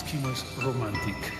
Skimo's romantic.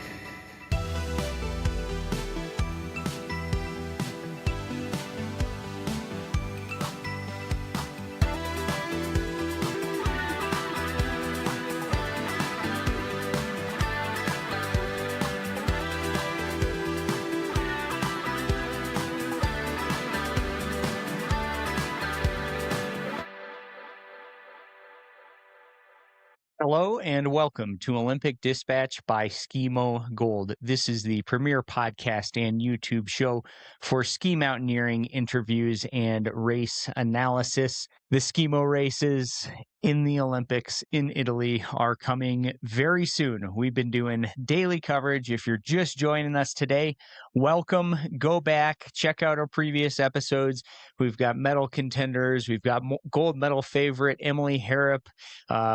Hello and welcome to Olympic Dispatch by Skimo Gold. This is the premier podcast and YouTube show for ski mountaineering interviews and race analysis. The Skimo races in the Olympics in Italy are coming very soon. We've been doing daily coverage. If you're just joining us today, welcome. Go back, check out our previous episodes. We've got medal contenders. We've got gold medal favorite Emily Harrop.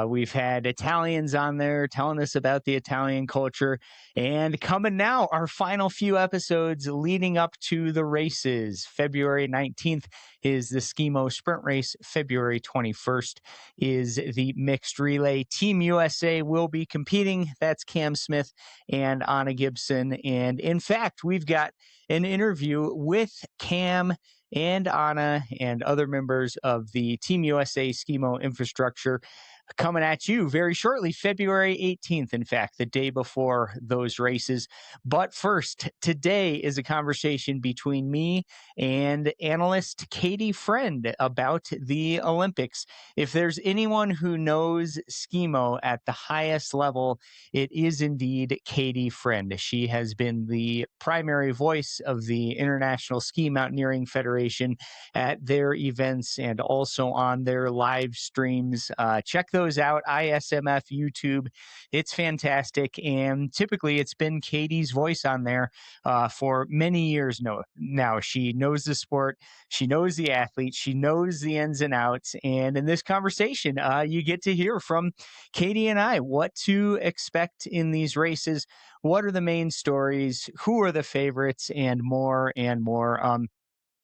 We've had Italians on there telling us about the Italian culture. And coming now, our final few episodes leading up to the races. February 19th is the Skimo sprint race. February 21st is the mixed relay. Team USA will be competing. That's Cam Smith and Anna Gibson. And in fact, we've got an interview with Cam and Anna and other members of the Team USA Skimo infrastructure coming at you very shortly, February 18th, in fact, the day before those races. But first, today is a conversation between me and analyst Katie Friend about the Olympics. If there's anyone who knows Skimo at the highest level, it is indeed Katie Friend. She has been the primary voice of the International Ski Mountaineering Federation at their events and also on their live streams. Check those out, ISMF YouTube. It's fantastic. And typically it's been Katie's voice on there for many years now. She knows the sport. She knows the athlete. She knows the ins and outs. And in this conversation, you get to hear from Katie and I what to expect in these races. What are the main stories? Who are the favorites? And more and more.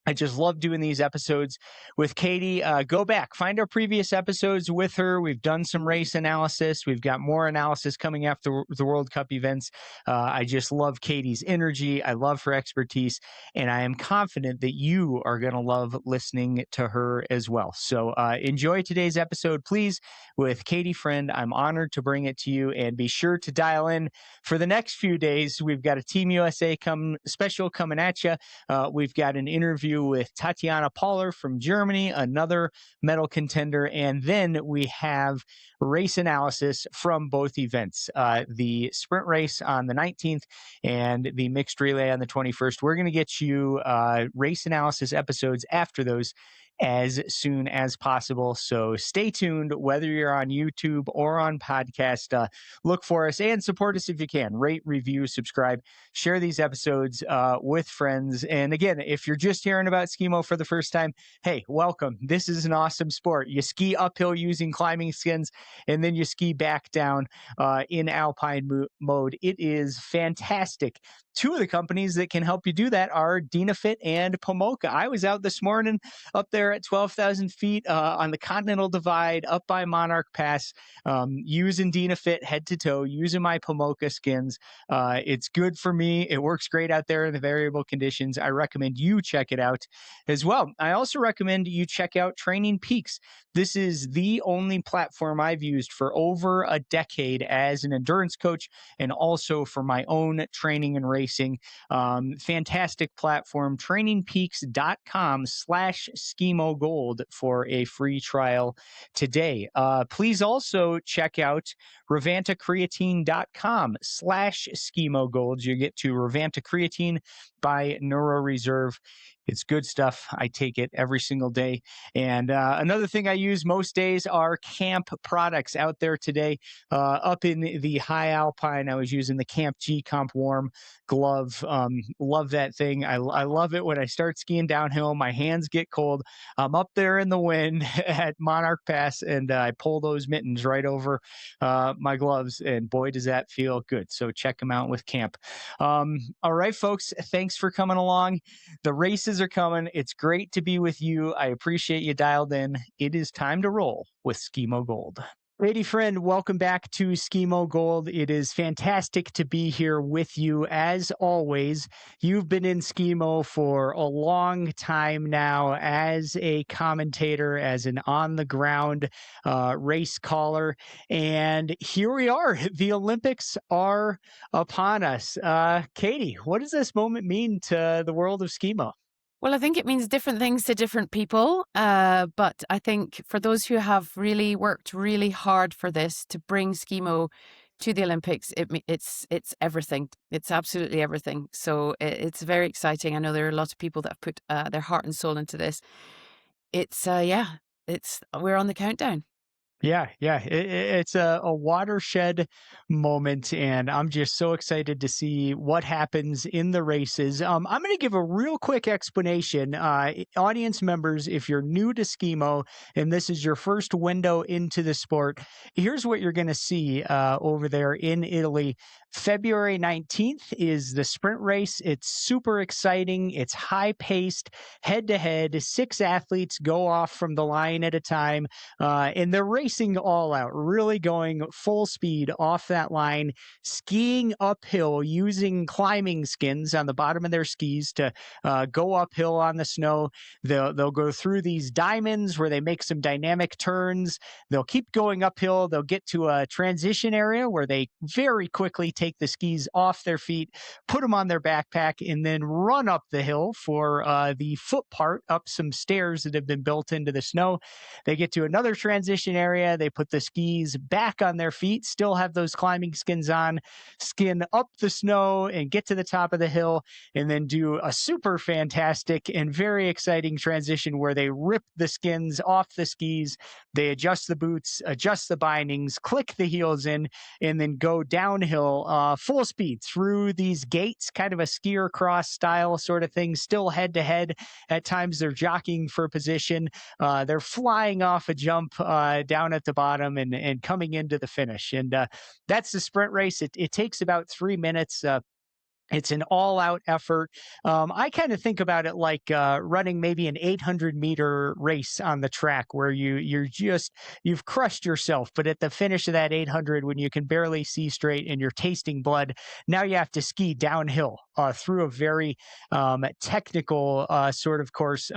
I just love doing these episodes with Katie. Go back, find our previous episodes with her. We've done some race analysis. We've got more analysis coming after the World Cup events. I just love Katie's energy. I love her expertise, and I am confident that you are going to love listening to her as well. So enjoy today's episode, please, with Katie Friend. I'm honored to bring it to you, and be sure to dial in for the next few days. We've got a Team USA special coming at you. We've got an interview with Tatiana Poller from Germany, another medal contender, and then we have race analysis from both events, the sprint race on the 19th and the mixed relay on the 21st. We're going to get you race analysis episodes after those as soon as possible. So stay tuned, whether you're on YouTube or on podcast. Look for us and support us if you can. Rate, review, subscribe, share these episodes with friends. And again, if you're just hearing about Skimo for the first time, hey, welcome. This is an awesome sport. You ski uphill using climbing skins, and then you ski back down in alpine mode. It is fantastic. Two of the companies that can help you do that are Dynafit and Pomoka. I was out this morning up there at 12,000 feet on the Continental Divide up by Monarch Pass, using Dynafit head to toe, using my Pomoka skins. It's good for me. It works great out there in the variable conditions. I recommend you check it out as well. I also recommend you check out Training Peaks. This is the only platform I've used for over a decade as an endurance coach and also for my own training and racing. Fantastic platform, trainingpeaks.com/Skimo Gold for a free trial today. Please also check out revantacreatine.com/Skimo Gold. You get to Revanta Creatine by Neuro Reserve. It's good stuff. I take it every single day. And another thing I use most days are camp products out there today. Up in the high alpine, I was using the Camp G Comp Warm glove. Love that thing. I love it when I start skiing downhill. My hands get cold. I'm up there in the wind at Monarch Pass, and I pull those mittens right over my gloves, and boy, does that feel good. So check them out with camp. All right, folks, thanks for coming along. The races are coming. It's great to be with you. I appreciate you dialed in. It is time to roll with Skimo Gold. Lady friend, welcome back to Skimo Gold. It is fantastic to be here with you as always. You've been in Skimo for a long time now as a commentator, as an on the ground race caller. And here we are. The Olympics are upon us. Katie, what does this moment mean to the world of Skimo? Well, I think it means different things to different people. But I think for those who have really worked really hard for this to bring Skimo to the Olympics, it's everything. It's absolutely everything. So it's very exciting. I know there are a lot of people that have put their heart and soul into this. It's yeah, it's we're on the countdown. Yeah. It's a watershed moment, and I'm just so excited to see what happens in the races. I'm going to give a real quick explanation. Audience members, if you're new to Skimo and this is your first window into the sport, here's what you're going to see over there in Italy. February 19th is the sprint race. It's super exciting. It's high paced, head to head. Six athletes go off from the line at a time, and they're racing all out, really going full speed off that line, skiing uphill using climbing skins on the bottom of their skis to go uphill on the snow. They'll go through these diamonds where they make some dynamic turns. They'll keep going uphill. They'll get to a transition area where they very quickly take the skis off their feet, put them on their backpack, and then run up the hill for the foot part up some stairs that have been built into the snow. They get to another transition area. They put the skis back on their feet, still have those climbing skins on, skin up the snow and get to the top of the hill, and then do a super fantastic and very exciting transition where they rip the skins off the skis. They adjust the boots, adjust the bindings, click the heels in, and then go downhill full speed through these gates, kind of a skier cross style sort of thing, still head to head. At times they're jockeying for position. They're flying off a jump down at the bottom and coming into the finish. And that's the sprint race. It takes about 3 minutes. It's an all-out effort. I kind of think about it like running maybe an 800-meter race on the track, where you've crushed yourself, but at the finish of that 800, when you can barely see straight and you're tasting blood, now you have to ski downhill through a very technical sort of course.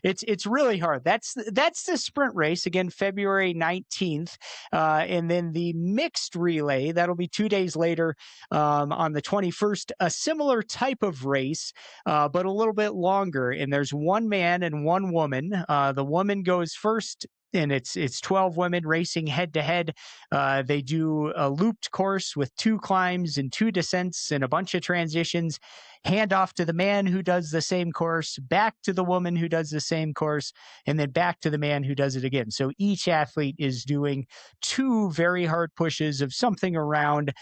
It's really hard. That's the sprint race again, February 19th, and then the mixed relay that'll be 2 days later on the 21st. A similar type of race, but a little bit longer. And there's one man and one woman. The woman goes first, and it's 12 women racing head to head. They do a looped course with two climbs and two descents and a bunch of transitions. Hand off to the man who does the same course, back to the woman who does the same course, and then back to the man who does it again. So each athlete is doing two very hard pushes of something around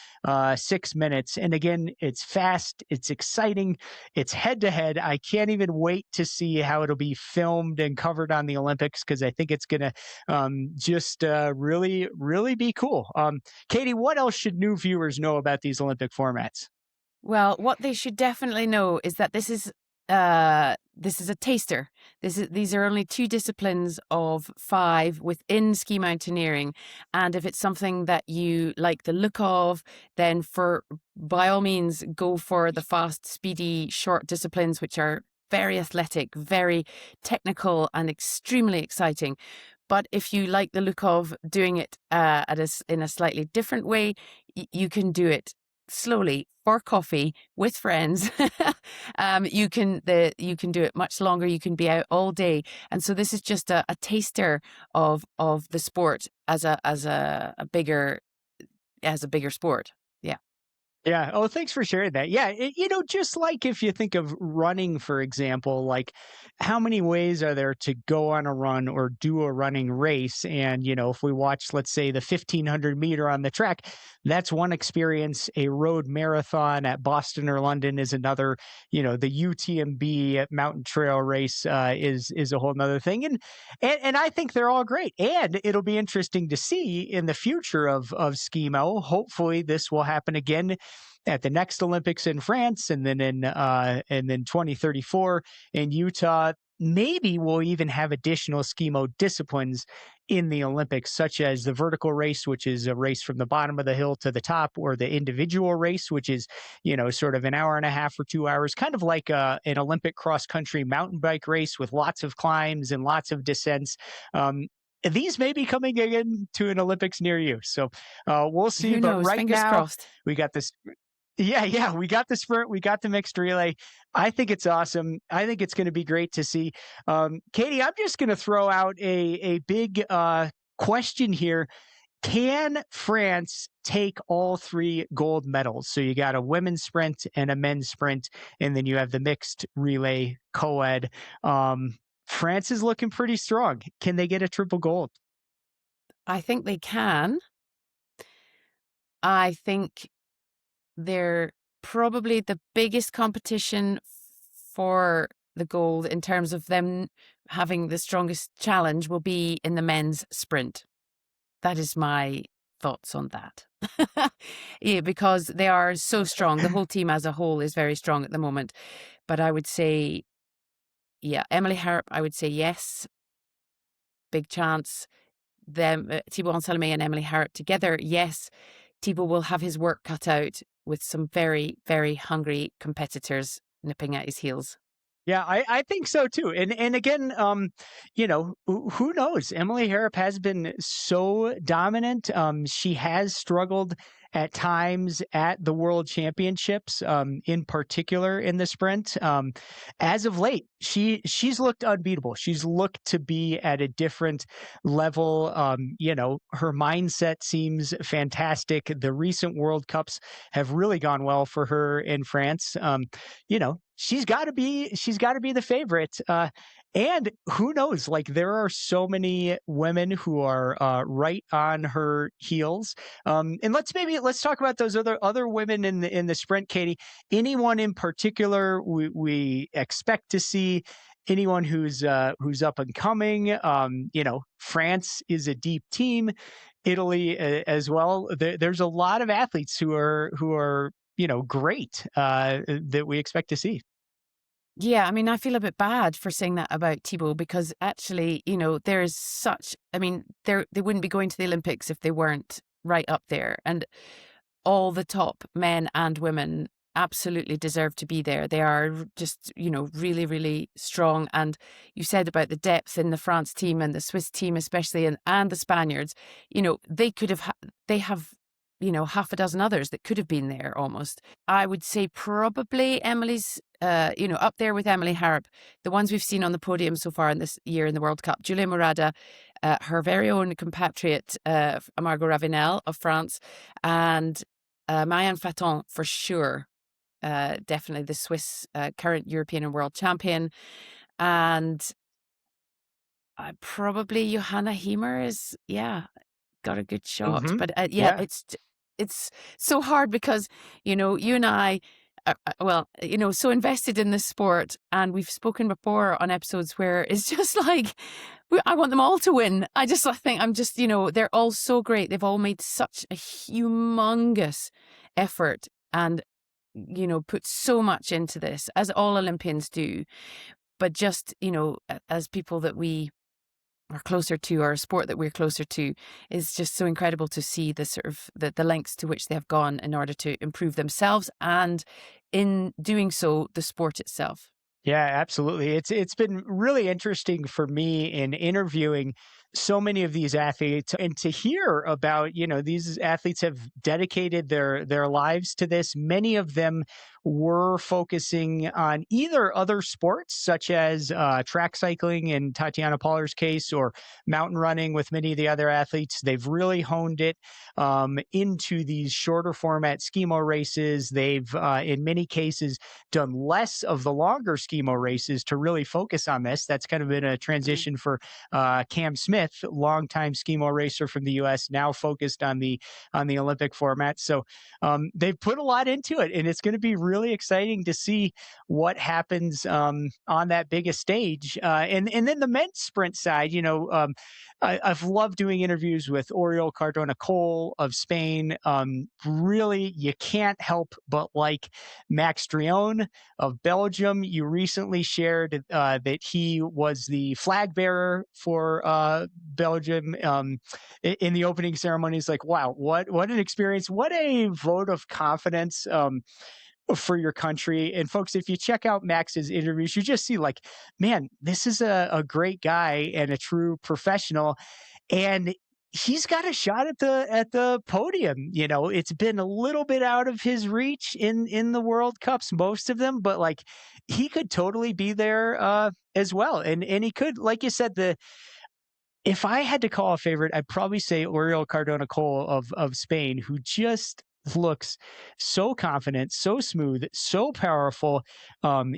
6 minutes. And again, it's fast, it's exciting, it's head to head. I can't even wait to see how it'll be filmed and covered on the Olympics, because I think it's going to just really, really be cool. Katie, what else should new viewers know about these Olympic formats? Well, what they should definitely know is that this is a taster. These are only two disciplines of five within ski mountaineering, and if it's something that you like the look of, then by all means go for the fast, speedy, short disciplines, which are very athletic, very technical, and extremely exciting. But if you like the look of doing it in a slightly different way, you can do it slowly for coffee with friends. You can do it much longer. You can be out all day, and so this is just a taster of the sport as a bigger sport. Yeah. Yeah. Oh, thanks for sharing that. Yeah. Just like if you think of running, for example, like how many ways are there to go on a run or do a running race? And, if we watch, let's say, the 1500-meter on the track, that's one experience. A road marathon at Boston or London is another. The UTMB at Mountain Trail Race is a whole nother thing. And I think they're all great. And it'll be interesting to see in the future of Skimo. Hopefully this will happen again at the next Olympics in France, and then in 2034 in Utah. maybe we'll even have additional Skimo disciplines in the Olympics, such as the vertical race, which is a race from the bottom of the hill to the top, or the individual race, which is, sort of an hour and a half or 2 hours, kind of like an Olympic cross country mountain bike race with lots of climbs and lots of descents. Um, these may be coming again to an Olympics near you. So we'll see. Who But knows? right Fingers now, crossed. we got this. Yeah, yeah, we got the sprint, we got the mixed relay. I think it's awesome. I think it's going to be great to see. Katie, I'm just going to throw out a big question here. Can France take all three gold medals? So you got a women's sprint and a men's sprint, and then you have the mixed relay co-ed. France is looking pretty strong. Can they get a triple gold? I think they can. I think they're probably the biggest competition for the gold in terms of them having the strongest challenge will be in the men's sprint. That is my thoughts on that. Yeah, because they are so strong. The whole team as a whole is very strong at the moment. But I would say, yeah, Emily Harrop, I would say yes, big chance. Them, Thibaut Anselme and Emily Harrop together, yes. Thibaut will have his work cut out with some very, very hungry competitors nipping at his heels. Yeah, I think so too. And again, who knows? Emily Harrop has been so dominant. She has struggled at times at the World Championships, in particular in the sprint. As of late, she's looked unbeatable. She's looked to be at a different level. Her mindset seems fantastic. The recent World Cups have really gone well for her in France. She's got to be the favorite. And who knows? Like, there are so many women who are right on her heels. And let's talk about those other women in the sprint, Katie. Anyone in particular we expect to see? Anyone who's up and coming? France is a deep team. Italy as well. There's a lot of athletes who are great that we expect to see. Yeah, I mean, I feel a bit bad for saying that about Thibaut because actually, there is such, I mean, they wouldn't be going to the Olympics if they weren't right up there. And all the top men and women absolutely deserve to be there. They are just, really, really strong. And you said about the depth in the France team and the Swiss team, especially, and the Spaniards, they could have, they have, half a dozen others that could have been there almost. I would say probably Emily's, up there with Emily Harrop, the ones we've seen on the podium so far in this year in the World Cup. Julia Murada, her very own compatriot, Margot Ravenel of France, and Marianne Faton for sure. Definitely the Swiss current European and world champion. And probably Johanna Hiemer is, got a good shot. Hmm. But yeah, Yeah. it's so hard because, you and I, well, so invested in this sport. And we've spoken before on episodes where it's just like, I want them all to win. I think I'm just, they're all so great. They've all made such a humongous effort and, put so much into this, as all Olympians do. But just, as people that we are closer to, or a sport that we're closer to, is just so incredible to see the sort of the lengths to which they have gone in order to improve themselves, and in doing so, the sport itself. Yeah, absolutely. It's been really interesting for me in interviewing so many of these athletes and to hear about, these athletes have dedicated their lives to this. Many of them were focusing on either other sports such as track cycling in Tatiana Poller's case, or mountain running with many of the other athletes. They've really honed it into these shorter format Skimo races. They've in many cases done less of the longer Skimo races to really focus on this. That's kind of been a Mm. transition for Cam Smith, longtime Skimo racer from the U.S., now focused on the Olympic format. So they've put a lot into it, and it's going to be really really exciting to see what happens on that biggest stage. And then the men's sprint side, I've loved doing interviews with Oriol Cardona Cole of Spain. Really, you can't help but like Max Drion of Belgium. You recently shared that he was the flag bearer for Belgium in the opening ceremony. It's like, wow, what an experience! What a vote of confidence. For your country. And folks, if you check out Max's interviews, you just see like, man, this is a great guy and a true professional. And he's got a shot at the podium. It's been a little bit out of his reach in the World Cups, most of them, but like he could totally be there as well. And he could, like you said, the if I had to call a favorite, I'd probably say Oriol Cardona Cole of Spain, who just looks so confident, so smooth, so powerful.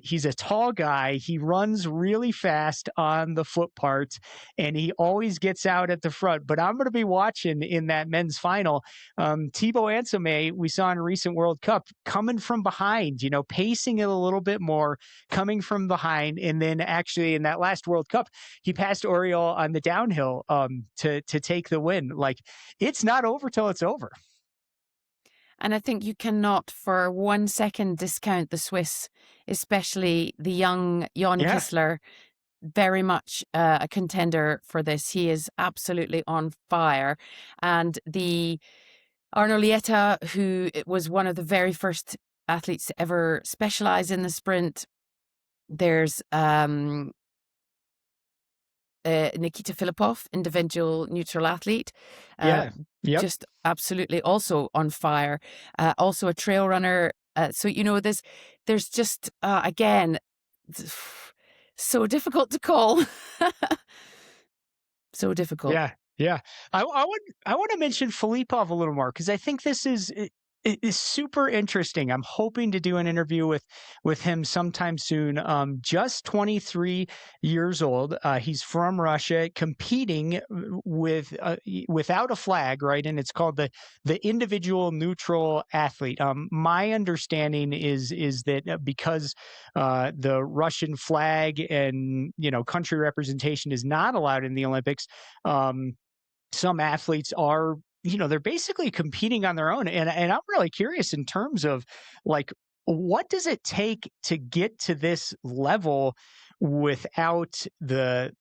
He's a tall guy. He runs really fast on the foot parts, and he always gets out at the front. But I'm going to be watching in that men's final. Thibaut Ansame, we saw in a recent World Cup, coming from behind, pacing it a little bit more, coming from behind. And then actually in that last World Cup, he passed Oriol on the downhill to take the win. Like, it's not over till it's over. And I think you cannot for 1 second discount the Swiss, especially the young Jon Yeah. Kissler, very much a contender for this. He is absolutely on fire. And the Arno Lieta, who was one of the very first athletes to ever specialize in the sprint. There's Nikita Filipov, individual neutral athlete, Yeah. Yep. just absolutely also on fire. Also a trail runner. So there's just again so difficult to call. So difficult. Yeah, yeah. I want to mention Filipov a little more because I think this is super interesting. I'm hoping to do an interview with him sometime soon. Just 23 years old. He's from Russia, competing without a flag, right? And it's called the individual neutral athlete. My understanding is that because the Russian flag and country representation is not allowed in the Olympics. Some athletes are, they're basically competing on their own, and I'm really curious in terms of like what does it take to get to this level without the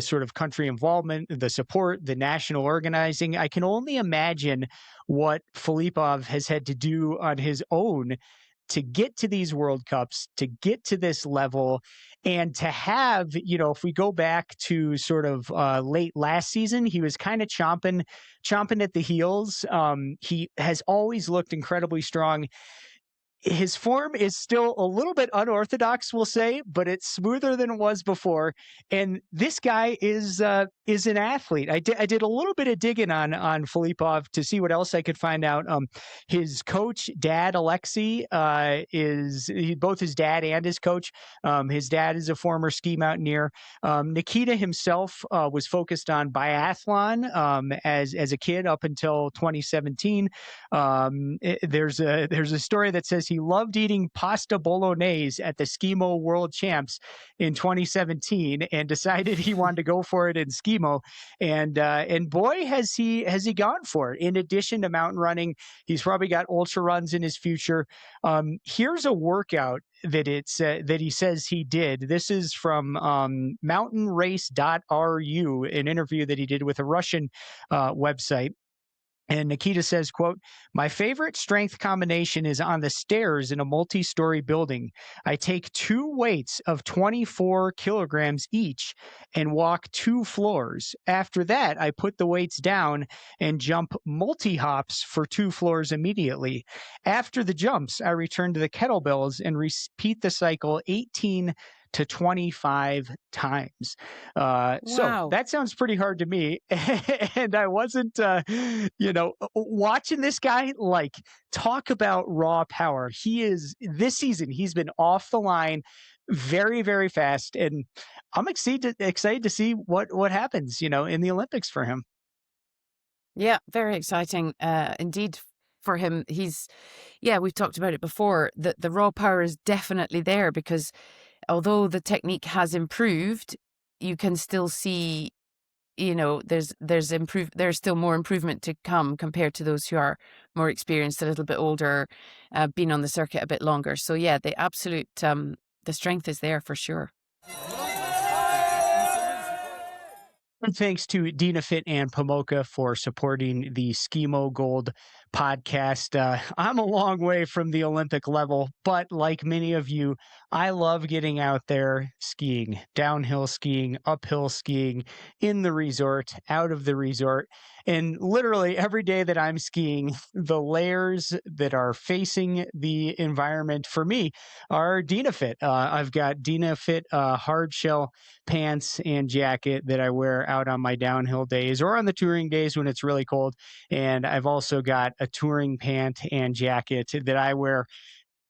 sort of country involvement, the support, the national organizing. I can only imagine what Filipov has had to do on his own to get to these World Cups, to get to this level, and to have, if we go back to sort of late last season, he was kind of chomping at the heels. He has always looked incredibly strong. His form is still a little bit unorthodox, we'll say, but it's smoother than it was before. And this guy is an athlete. I did a little bit of digging on Filipov to see what else I could find out. His coach, Dad Alexei, both his dad and his coach. His dad is a former ski mountaineer. Nikita himself was focused on biathlon as a kid up until 2017. There's a story that says he loved eating pasta bolognese at the Skimo World Champs in 2017 and decided he wanted to go for it in Skimo. And boy, has he gone for it. In addition to mountain running, he's probably got ultra runs in his future. Here's a workout that he says he did. This is from mountainrace.ru, an interview that he did with a Russian website. And Nikita says, quote, "My favorite strength combination is on the stairs in a multi-story building. I take two weights of 24 kilograms each and walk 2 floors. After that, I put the weights down and jump multi-hops for 2 floors immediately. After the jumps, I return to the kettlebells and repeat the cycle 18 to 25 times." So Wow. that sounds pretty hard to me. And I wasn't, watching this guy, like, talk about raw power. This season, he's been off the line very, very fast. And I'm excited to see what happens, in the Olympics for him. Yeah, very exciting indeed for him, yeah, we've talked about it before, that the raw power is definitely there, because although the technique has improved, you can still see, there's still more improvement to come compared to those who are more experienced, a little bit older, been on the circuit a bit longer. So yeah, the strength is there for sure. And thanks to Dina Fit and Pomoka for supporting the Skimo Gold podcast. I'm a long way from the Olympic level, but like many of you, I love getting out there skiing, downhill skiing, uphill skiing, in the resort, out of the resort. And literally every day that I'm skiing, the layers that are facing the environment for me are Dina Fit. I've got Dina Fit hard shell pants and jacket that I wear out on my downhill days or on the touring days when it's really cold. And I've also got a touring pant and jacket that I wear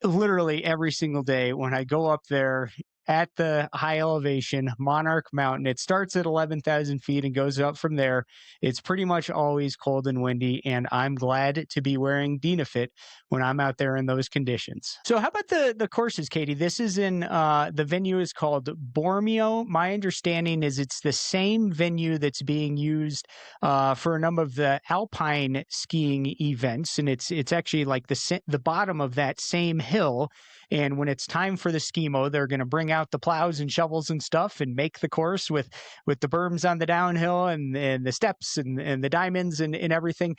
literally every single day when I go up there at the high elevation Monarch Mountain. It starts at 11,000 feet and goes up from there. It's pretty much always cold and windy, and I'm glad to be wearing Dynafit when I'm out there in those conditions. So how about the courses, Katie? This is in the venue is called Bormio. My understanding is it's the same venue that's being used for a number of the alpine skiing events, and it's actually like the bottom of that same hill. And when it's time for the Skimo, they're going to bring out the plows and shovels and stuff and make the course with the berms on the downhill and the steps and the diamonds and everything.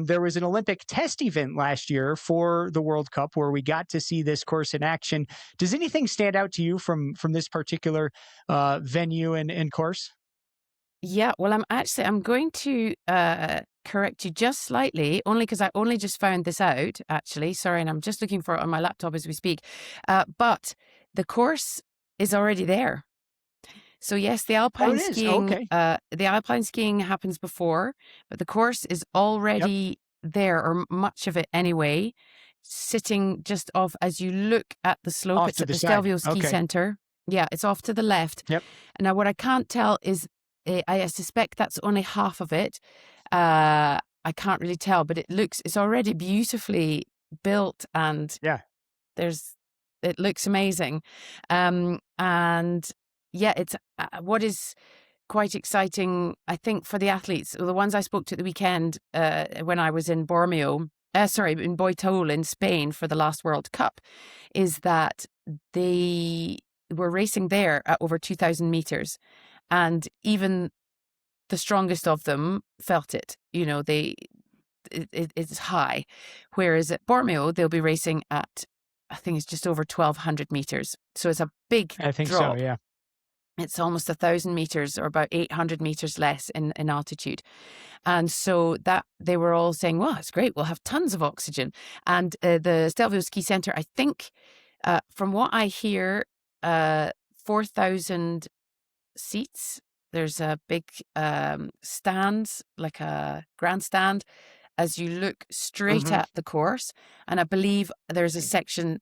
There was an Olympic test event last year for the World Cup where we got to see this course in action. Does anything stand out to you from this particular venue and course? Yeah, well, I'm going to correct you just slightly, only because I only just found this out, actually. Sorry, and I'm just looking for it on my laptop as we speak. But the course is already there. So yes, Oh, it is. Okay. the alpine skiing happens before, but the course is Yep. already there, or much of it anyway, sitting just off as you look at the slope. Off It's to at the the side. Stelvio Ski Okay. Center. Yeah, it's off to the left. Yep. Now, what I can't tell is, I suspect that's only half of it. I can't really tell, but it's already beautifully built, and Yeah. it looks amazing. And yeah, it's what is quite exciting, I think, for the athletes, the ones I spoke to at the weekend when I was in in Boitol in Spain for the last World Cup, is that they were racing there at over 2,000 meters, and even the strongest of them felt it. It's high. Whereas at Bormio, they'll be racing at, I think it's just over 1,200 meters. So it's a big I think so. drop. Yeah. It's almost 1,000 meters, or about 800 meters less in altitude. And so that they were all saying, well, it's great. We'll have tons of oxygen. And the Stelvio Ski Center, I think, from what I hear, 4,000 seats. There's a big stand, like a grandstand, as you look straight Hmm. at the course. And I believe there's a section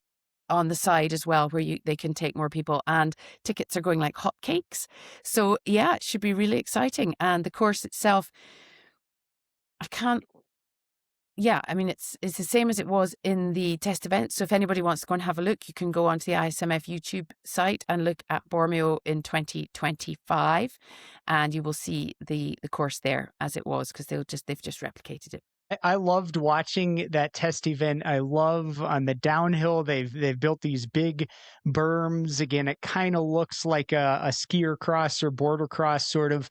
on the side as well where they can take more people, and tickets are going like hotcakes. So yeah, it should be really exciting. And the course itself, I can't. Yeah, I mean, it's the same as it was in the test event. So if anybody wants to go and have a look, you can go onto the ISMF YouTube site and look at Bormio in 2025, and you will see the course there as it was, because they've just replicated it. I loved watching that test event. I love on the downhill. They've built these big berms. Again, it kind of looks like a skier cross or border cross sort of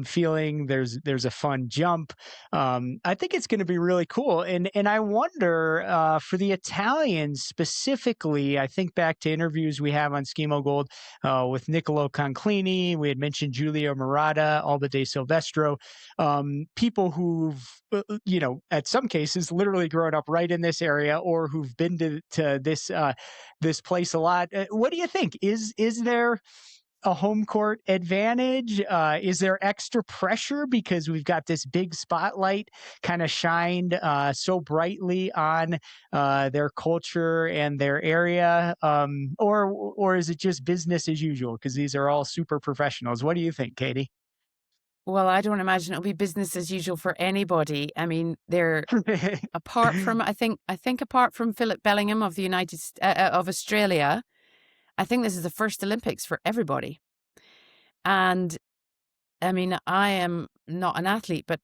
feeling. There's a fun jump. I think it's going to be really cool. And I wonder for the Italians specifically. I think back to interviews we have on Skimo Gold with Niccolo Conclini. We had mentioned Giulio Murata, Alba de Silvestro, people who've at some cases literally grown up right in this area or who've been to this place a lot. What do you think? Is there a home court advantage? Is there extra pressure because we've got this big spotlight kind of shined so brightly on their culture and their area, or is it just business as usual because these are all super professionals? What do you think, Katie? Well, I don't imagine it'll be business as usual for anybody. I mean, they're apart from I think apart from Philip Bellingham of the of Australia, I think this is the first Olympics for everybody. And I mean, I am not an athlete, but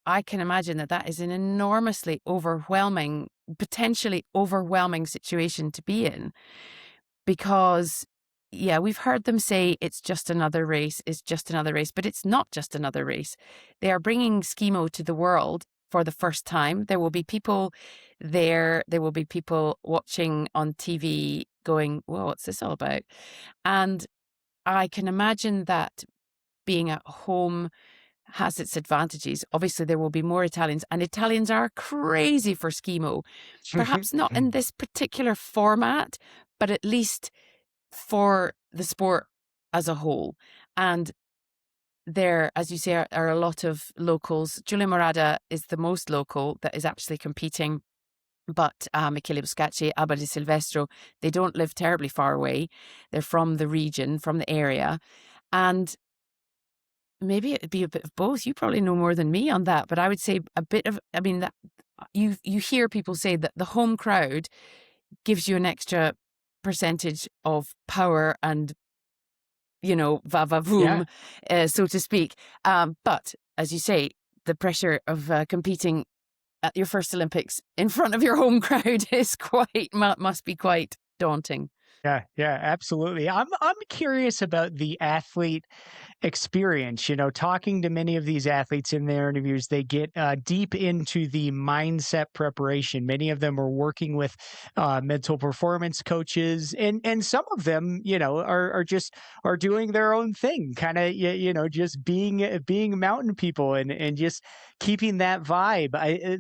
I can imagine that that is an enormously overwhelming, potentially overwhelming situation to be in because, yeah, we've heard them say it's just another race, it's just another race, but it's not just another race. They are bringing Skimo to the world for the first time. There will be people there, there will be people watching on TV going, well, what's this all about? And I can imagine that being at home has its advantages. Obviously, there will be more Italians, and Italians are crazy for Skimo. Perhaps not in this particular format, but at least for the sport as a whole. And there, as you say, are a lot of locals. Giulia Morada is the most local that is actually competing. But Michele Buscacci, Alba Di Silvestro, they don't live terribly far away. They're from the region, from the area. And maybe it'd be a bit of both. You probably know more than me on that, but I would say a bit of, I mean, that you hear people say that the home crowd gives you an extra percentage of power and, va va Yeah. voom, so to speak. But as you say, the pressure of competing at your first Olympics in front of your home crowd is must be quite daunting. Yeah, yeah, absolutely. I'm curious about the athlete experience. You know, talking to many of these athletes in their interviews, they get deep into the mindset preparation. Many of them are working with mental performance coaches, and some of them, are just are doing their own thing, kind of, just being mountain people and just keeping that vibe.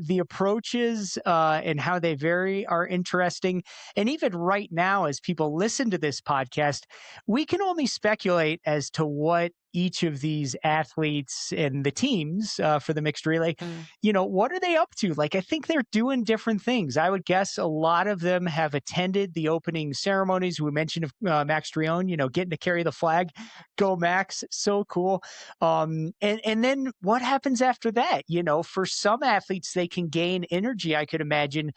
The approaches and how they vary are interesting. And even right now, as people listen to this podcast, we can only speculate as to what each of these athletes and the teams for the mixed relay, Mm. what are they up to? Like, I think they're doing different things. I would guess a lot of them have attended the opening ceremonies. We mentioned Max Drion, getting to carry the flag. Go Max, so cool. And then what happens after that? For some athletes, they can gain energy, I could imagine,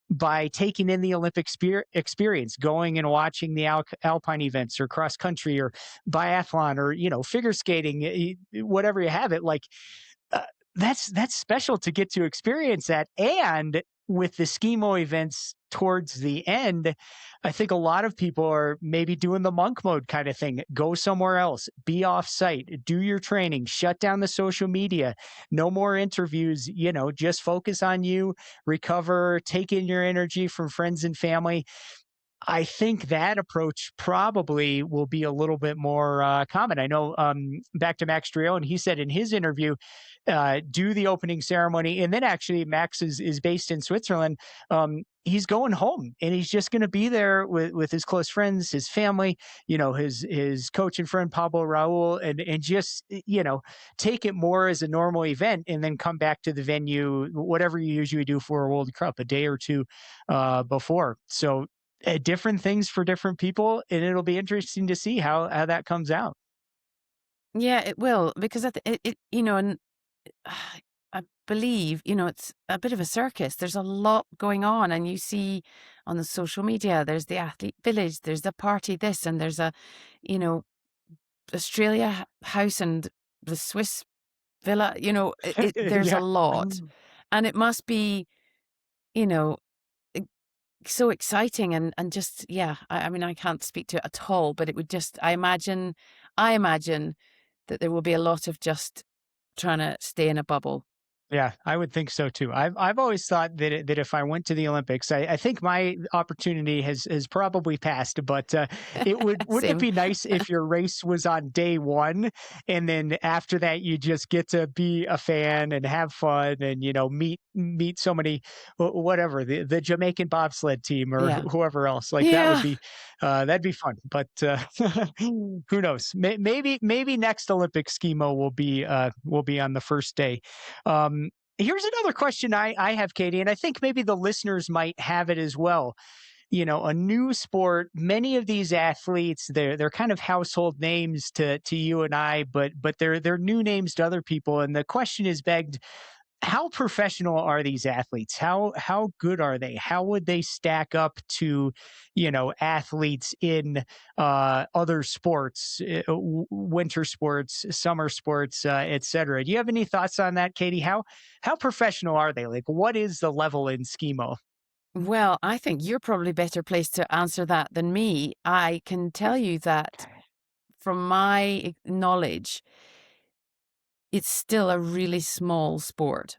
by taking in the Olympic experience, going and watching the alpine events or cross country or biathlon or figure skating, whatever you have it. Like uh, that's special to get to experience that. And with the Skimo events towards the end, I think a lot of people are maybe doing the monk mode kind of thing. Go somewhere else, be off site, do your training, shut down the social media, no more interviews, just focus on you, recover, take in your energy from friends and family. I think that approach probably will be a little bit more common. I know back to Max Drion, he said in his interview, do the opening ceremony. And then actually, Max is based in Switzerland. He's going home and he's just going to be there with his close friends, his family, his coach and friend, Pablo Raul, and just, take it more as a normal event and then come back to the venue, whatever you usually do for a World Cup, a day or two before. So, different things for different people, and it'll be interesting to see how that comes out. Yeah, it will because and I believe, it's a bit of a circus. There's a lot going on, and you see on the social media, there's the athlete village, there's the party this, and there's you know, Australia house and the Swiss villa. There's a Yeah. lot, and it must be, you know, e- so exciting and just yeah. I mean, I can't speak to it at all, but it would just. I imagine that there will be a lot of just trying to stay in a bubble. Yeah, I would think so too. I've always thought that if I went to the Olympics, I think my opportunity has probably passed. But wouldn't it Same. be nice if your race was on day one, and then after that you just get to be a fan and have fun and meet so many whatever the Jamaican bobsled team or Yeah. whoever else, like that would Yeah. be that'd be fun. But who knows? Maybe next Olympic schemo will be on the first day. Here's another question I have, Katie, and I think maybe the listeners might have it as well. a new sport. Many of these athletes, they're kind of household names to you and I, but they're new names to other people. And the question is begged, how professional are these athletes? How good are they? How would they stack up to, athletes in other sports, winter sports, summer sports, etc.? Do you have any thoughts on that, Katie? How professional are they? Like, what is the level in Skimo? Well, I think you're probably better placed to answer that than me. I can tell you that from my knowledge, it's still a really small sport.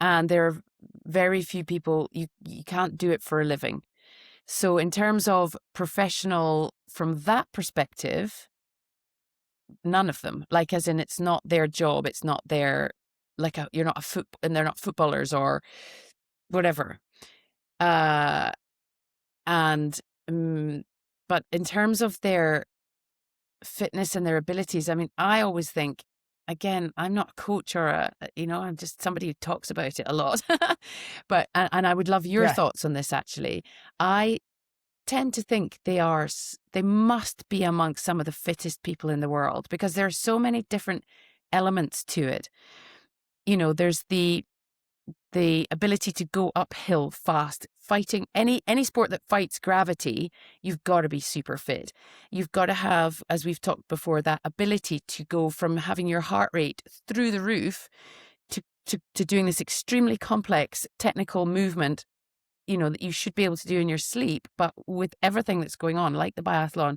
And there are very few people, you can't do it for a living. So in terms of professional from that perspective, none of them. Like as in it's not their job, it's not their you're not a foot and they're not footballers or whatever. Uh and but in terms of their fitness and their abilities, I mean, I always think, again, I'm not a coach or I'm just somebody who talks about it a lot. But and I would love your Yeah, thoughts on this actually. I tend to think they must be amongst some of the fittest people in the world because there are so many different elements to it. There's the ability to go uphill fast, fighting any sport that fights gravity. You've got to be super fit. You've got to have, as we've talked before, that ability to go from having your heart rate through the roof to doing this extremely complex technical movement, that you should be able to do in your sleep, but with everything that's going on, like the biathlon,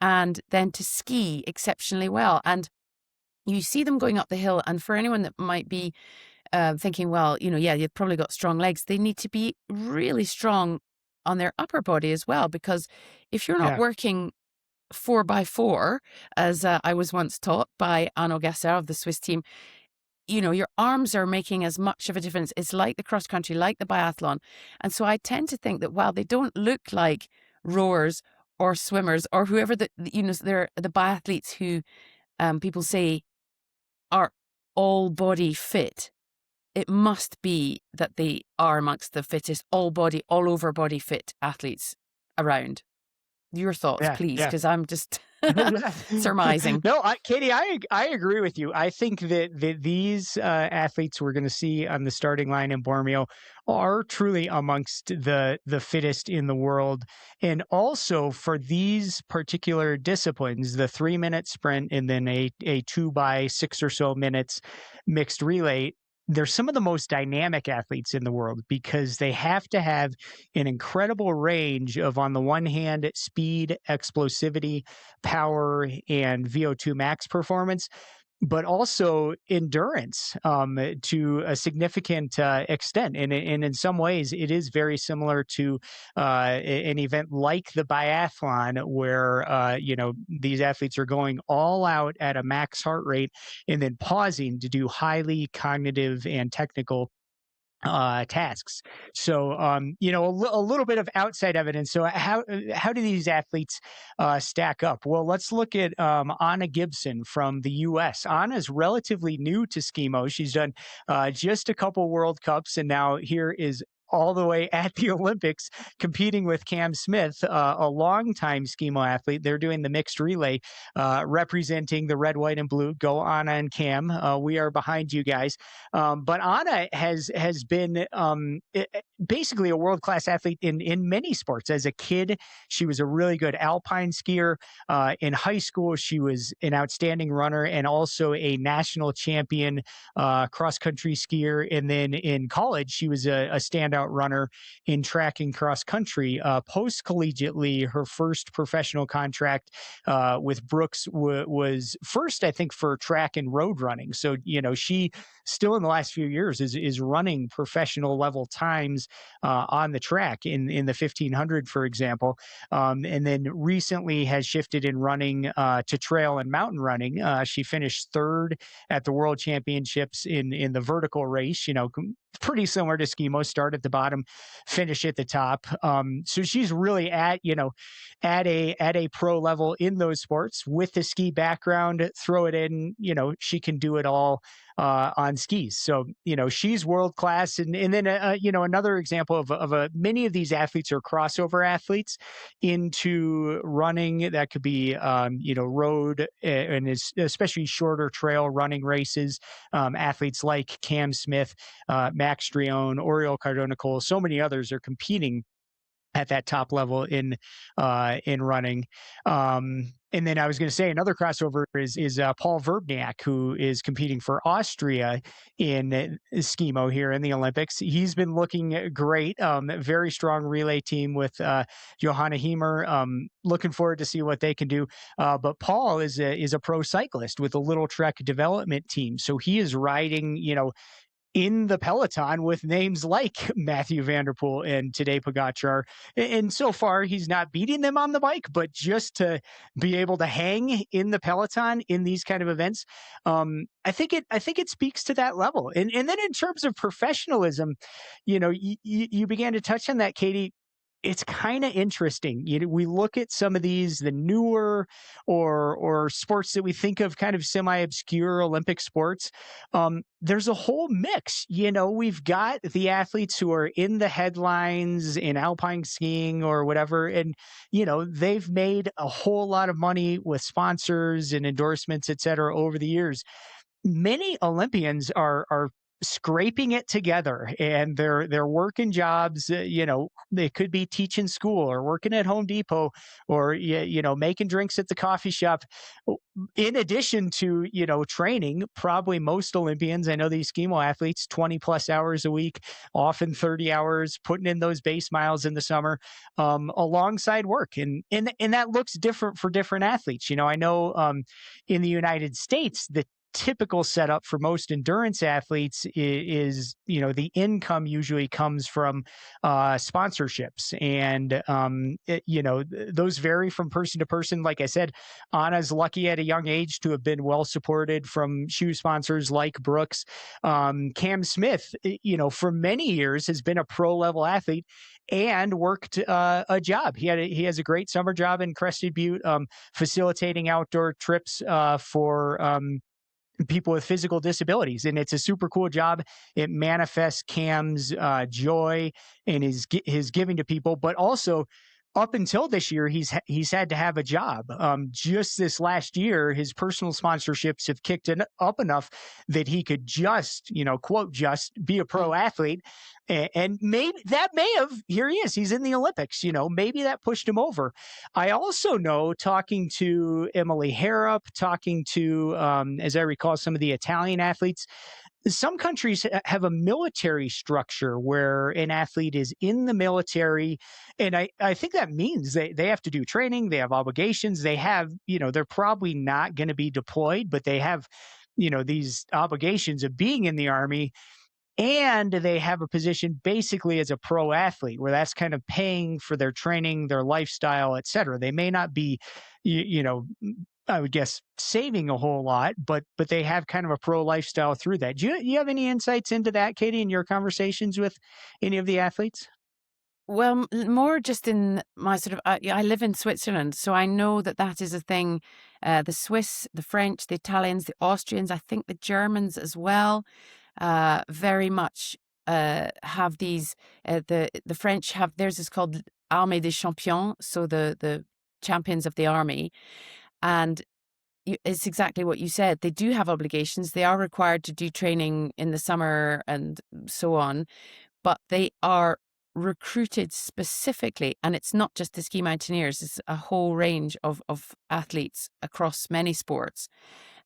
and then to ski exceptionally well. And you see them going up the hill. And for anyone that might be thinking, well, yeah, you've probably got strong legs, they need to be really strong on their upper body as well. Because if you're not yeah, working 4x4, as I was once taught by Arno Gasser of the Swiss team, your arms are making as much of a difference. It's like the cross country, like the biathlon. And so I tend to think that while they don't look like rowers or swimmers or whoever they're the biathletes who people say are all body fit, it must be that they are amongst the fittest all body, all over body fit athletes around. Your thoughts, yeah, please, yeah. because I'm just Yeah. surmising. No, Katie, I agree with you. I think that these athletes we're going to see on the starting line in Bormio are truly amongst the fittest in the world. And also for these particular disciplines, the 3 minute sprint and then a 2 by 6 or so minutes mixed relay. They're some of the most dynamic athletes in the world because they have to have an incredible range of, on the one hand, speed, explosivity, power, and VO2 max performance, but also endurance to a significant extent. And in some ways, it is very similar to an event like the biathlon, where these athletes are going all out at a max heart rate and then pausing to do highly cognitive and technical tasks. So, a little bit of outside evidence. So, how do these athletes stack up? Well, let's look at Anna Gibson from the U.S. Anna is relatively new to Skimo. She's done just a couple World Cups, and now here is all the way at the Olympics competing with Cam Smith, a longtime Skimo athlete. They're doing the mixed relay, representing the red, white, and blue. Go Anna and Cam. We are behind you guys. But Anna has been basically a world class athlete in many sports. As a kid, she was a really good alpine skier. In high school, she was an outstanding runner and also a national champion cross country skier. And then in college, she was a standout runner in track and cross country. Post collegiately, her first professional contract with Brooks was first, I think, for track and road running. So she still in the last few years is running professional level times on the track in the 1500, for example, and then recently has shifted in running to trail and mountain running. She finished third at the World Championships in the vertical race. pretty similar to Skimo, start at the bottom, finish at the top. So she's really at, at a pro level in those sports with the ski background. Throw it in, she can do it all on skis. So she's world class. And then another example of a many of these athletes are crossover athletes into running. That could be road and is especially shorter trail running races. Athletes like Cam Smith, Max Drione, Oriol Cardona Cole, so many others are competing at that top level in running. And then I was going to say another crossover is Paul Verbniak, who is competing for Austria in Skimo here in the Olympics. He's been looking great. Very strong relay team with Johanna Hemer. Looking forward to see what they can do. But Paul is a pro cyclist with a Little Trek development team, so he is riding, in the peloton with names like Matthew Van Der Poel and Tadej Pogacar. And so far, he's not beating them on the bike, but just to be able to hang in the peloton in these kind of events, I think it speaks to that level. And then in terms of professionalism, you began to touch on that, Katie. It's kind of interesting. We look at some of the newer or sports that we think of kind of semi-obscure Olympic sports. There's a whole mix. We've got the athletes who are in the headlines in alpine skiing or whatever, and they've made a whole lot of money with sponsors and endorsements, et cetera, over the years. Many Olympians are scraping it together, and they're working jobs. They could be teaching school or working at Home Depot or making drinks at the coffee shop. In addition to training, probably most Olympians, I know these Skimo athletes, 20 plus hours a week, often 30 hours, putting in those base miles in the summer, alongside work, and that looks different for different athletes. I know in the United States, the typical setup for most endurance athletes is the income usually comes from sponsorships, and those vary from person to person. Like I said, Anna's lucky at a young age to have been well supported from shoe sponsors like Brooks. Cam Smith, for many years has been a pro level athlete and worked a job. He has a great summer job in Crested Butte, facilitating outdoor trips for people with physical disabilities, and it's a super cool job. It manifests Cam's joy and his giving to people, but also up until this year, he's had to have a job. Just this last year, his personal sponsorships have kicked up enough that he could just, quote, just be a pro athlete. And maybe that may have, here he is, he's in the Olympics, maybe that pushed him over. I also know, talking to Emily Harrop, talking to, as I recall, some of the Italian athletes, some countries have a military structure where an athlete is in the military. And I think that means they have to do training, they have obligations, they have, they're probably not going to be deployed, but they have, these obligations of being in the Army. And they have a position basically as a pro athlete where that's kind of paying for their training, their lifestyle, et cetera. They may not be, I would guess, saving a whole lot, but they have kind of a pro lifestyle through that. Do you have any insights into that, Katie, in your conversations with any of the athletes? Well, more just in my sort of, I live in Switzerland, so I know that is a thing. The Swiss, the French, the Italians, the Austrians, I think the Germans as well, very much have these. The French have theirs is called Armée des Champions, so the champions of the army, and it's exactly what you said. They do have obligations. They are required to do training in the summer and so on, but they are recruited specifically, and it's not just the ski mountaineers, it's a whole range of athletes across many sports.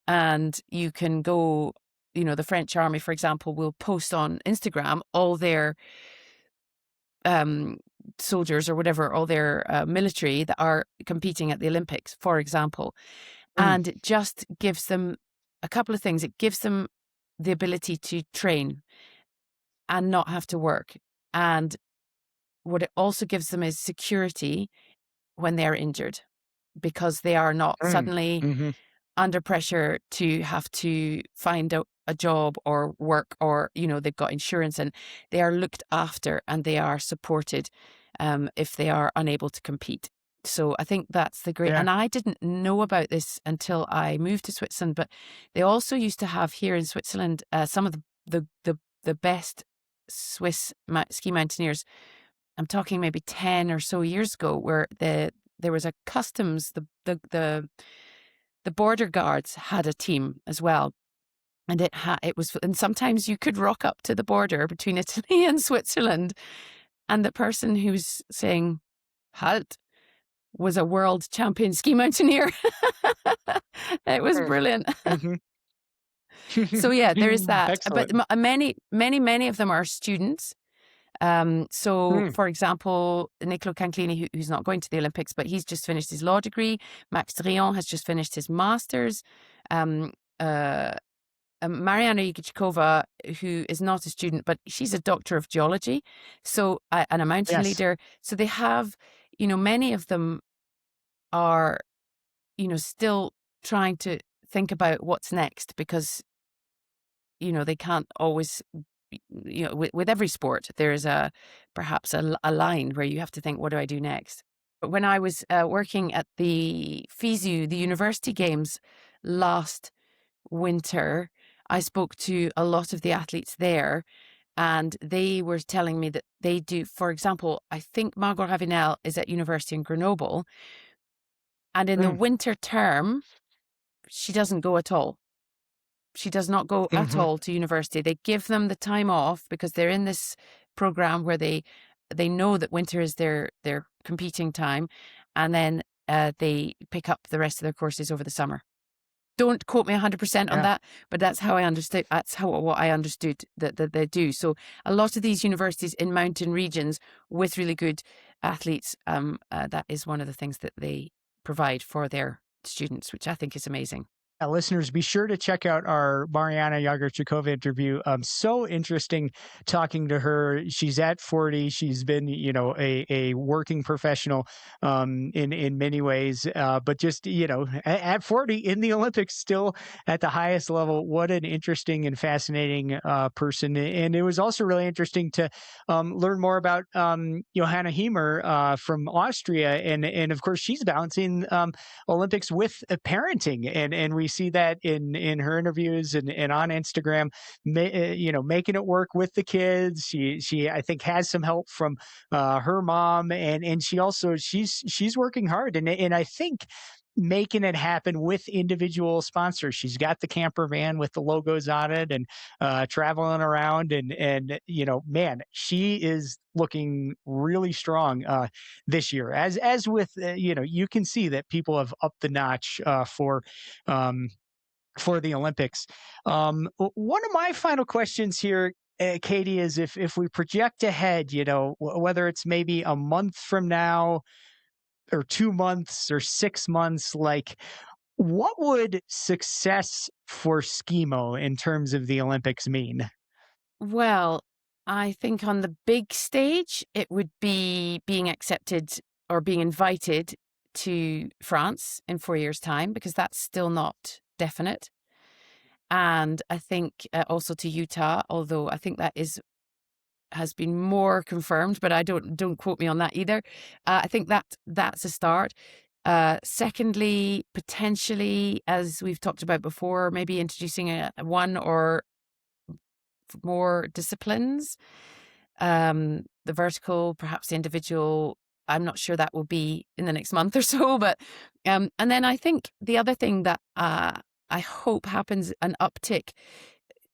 And you can go, the French army, for example, will post on Instagram all their soldiers or whatever, all their military that are competing at the Olympics, for example. Mm, And it just gives them a couple of things. It gives them the ability to train and not have to work. And what it also gives them is security when they're injured, because they are not mm, suddenly mhm. under pressure to have to find a job or work, or they've got insurance, and they are looked after and they are supported if they are unable to compete. So I think that's the great, Yeah. and I didn't know about this until I moved to Switzerland, but they also used to have here in Switzerland some of the best Swiss ski mountaineers. I'm talking maybe 10 or so years ago, where there was a customs, the border guards had a team as well. And it was, and sometimes you could rock up to the border between Italy and Switzerland, and the person who was saying "halt" was a world champion ski mountaineer. It was brilliant. Mm-hmm. So yeah, there is that. But Excellent. many of them are students. So, Mm. for example, Nicolo Canclini, who's not going to the Olympics, but he's just finished his law degree. Max Drian has just finished his master's. Um, uh, Mariana Igichkova, who is not a student, but she's a doctor of geology, so and a mountain Yes. leader. So they have, many of them are, still trying to think about what's next, because they can't always. With every sport, there is perhaps a line where you have to think, what do I do next? But when I was working at the FISU, the University Games last winter, I spoke to a lot of the athletes there, and they were telling me that they do, for example, I think Margot Ravenel is at university in Grenoble, and in the Mm. winter term, she doesn't go at all. She does not go at Mm-hmm. all to university. They give them the time off because they're in this program where they know that winter is their competing time, and then they pick up the rest of their courses over the summer. Don't quote me 100% on Yeah. that, but that's how I understood. That's what I understood that they do. So a lot of these universities in mountain regions with really good athletes, that is one of the things that they provide for their students, which I think is amazing. Listeners, be sure to check out our Mariana Yagerchikova interview. So interesting talking to her. She's at 40. She's been, a working professional in many ways, but just, at 40 in the Olympics, still at the highest level. What an interesting and fascinating person. And it was also really interesting to learn more about Johanna Hiemer from Austria. And of course, she's balancing Olympics with parenting, and we see that in her interviews and on Instagram, making it work with the kids. She I think has some help from her mom, and she's working hard, and I think making it happen with individual sponsors. She's got the camper van with the logos on it, and traveling around, and man, she is looking really strong this year. As with you can see that people have upped the notch um, for the Olympics. One of my final questions here, Katie, is if we project ahead, whether it's maybe a month from now or 2 months or 6 months, like what would success for Skimo in terms of the Olympics mean? Well, I think on the big stage, it would be being accepted or being invited to France in 4 years' time, because that's still not definite. And I think also to Utah, although I think that has been more confirmed, but I don't quote me on that either. I think that's a start. Secondly, potentially, as we've talked about before, maybe introducing one or more disciplines. The vertical, perhaps the individual. I'm not sure that will be in the next month or so, but and then I think the other thing that I hope happens, an uptick,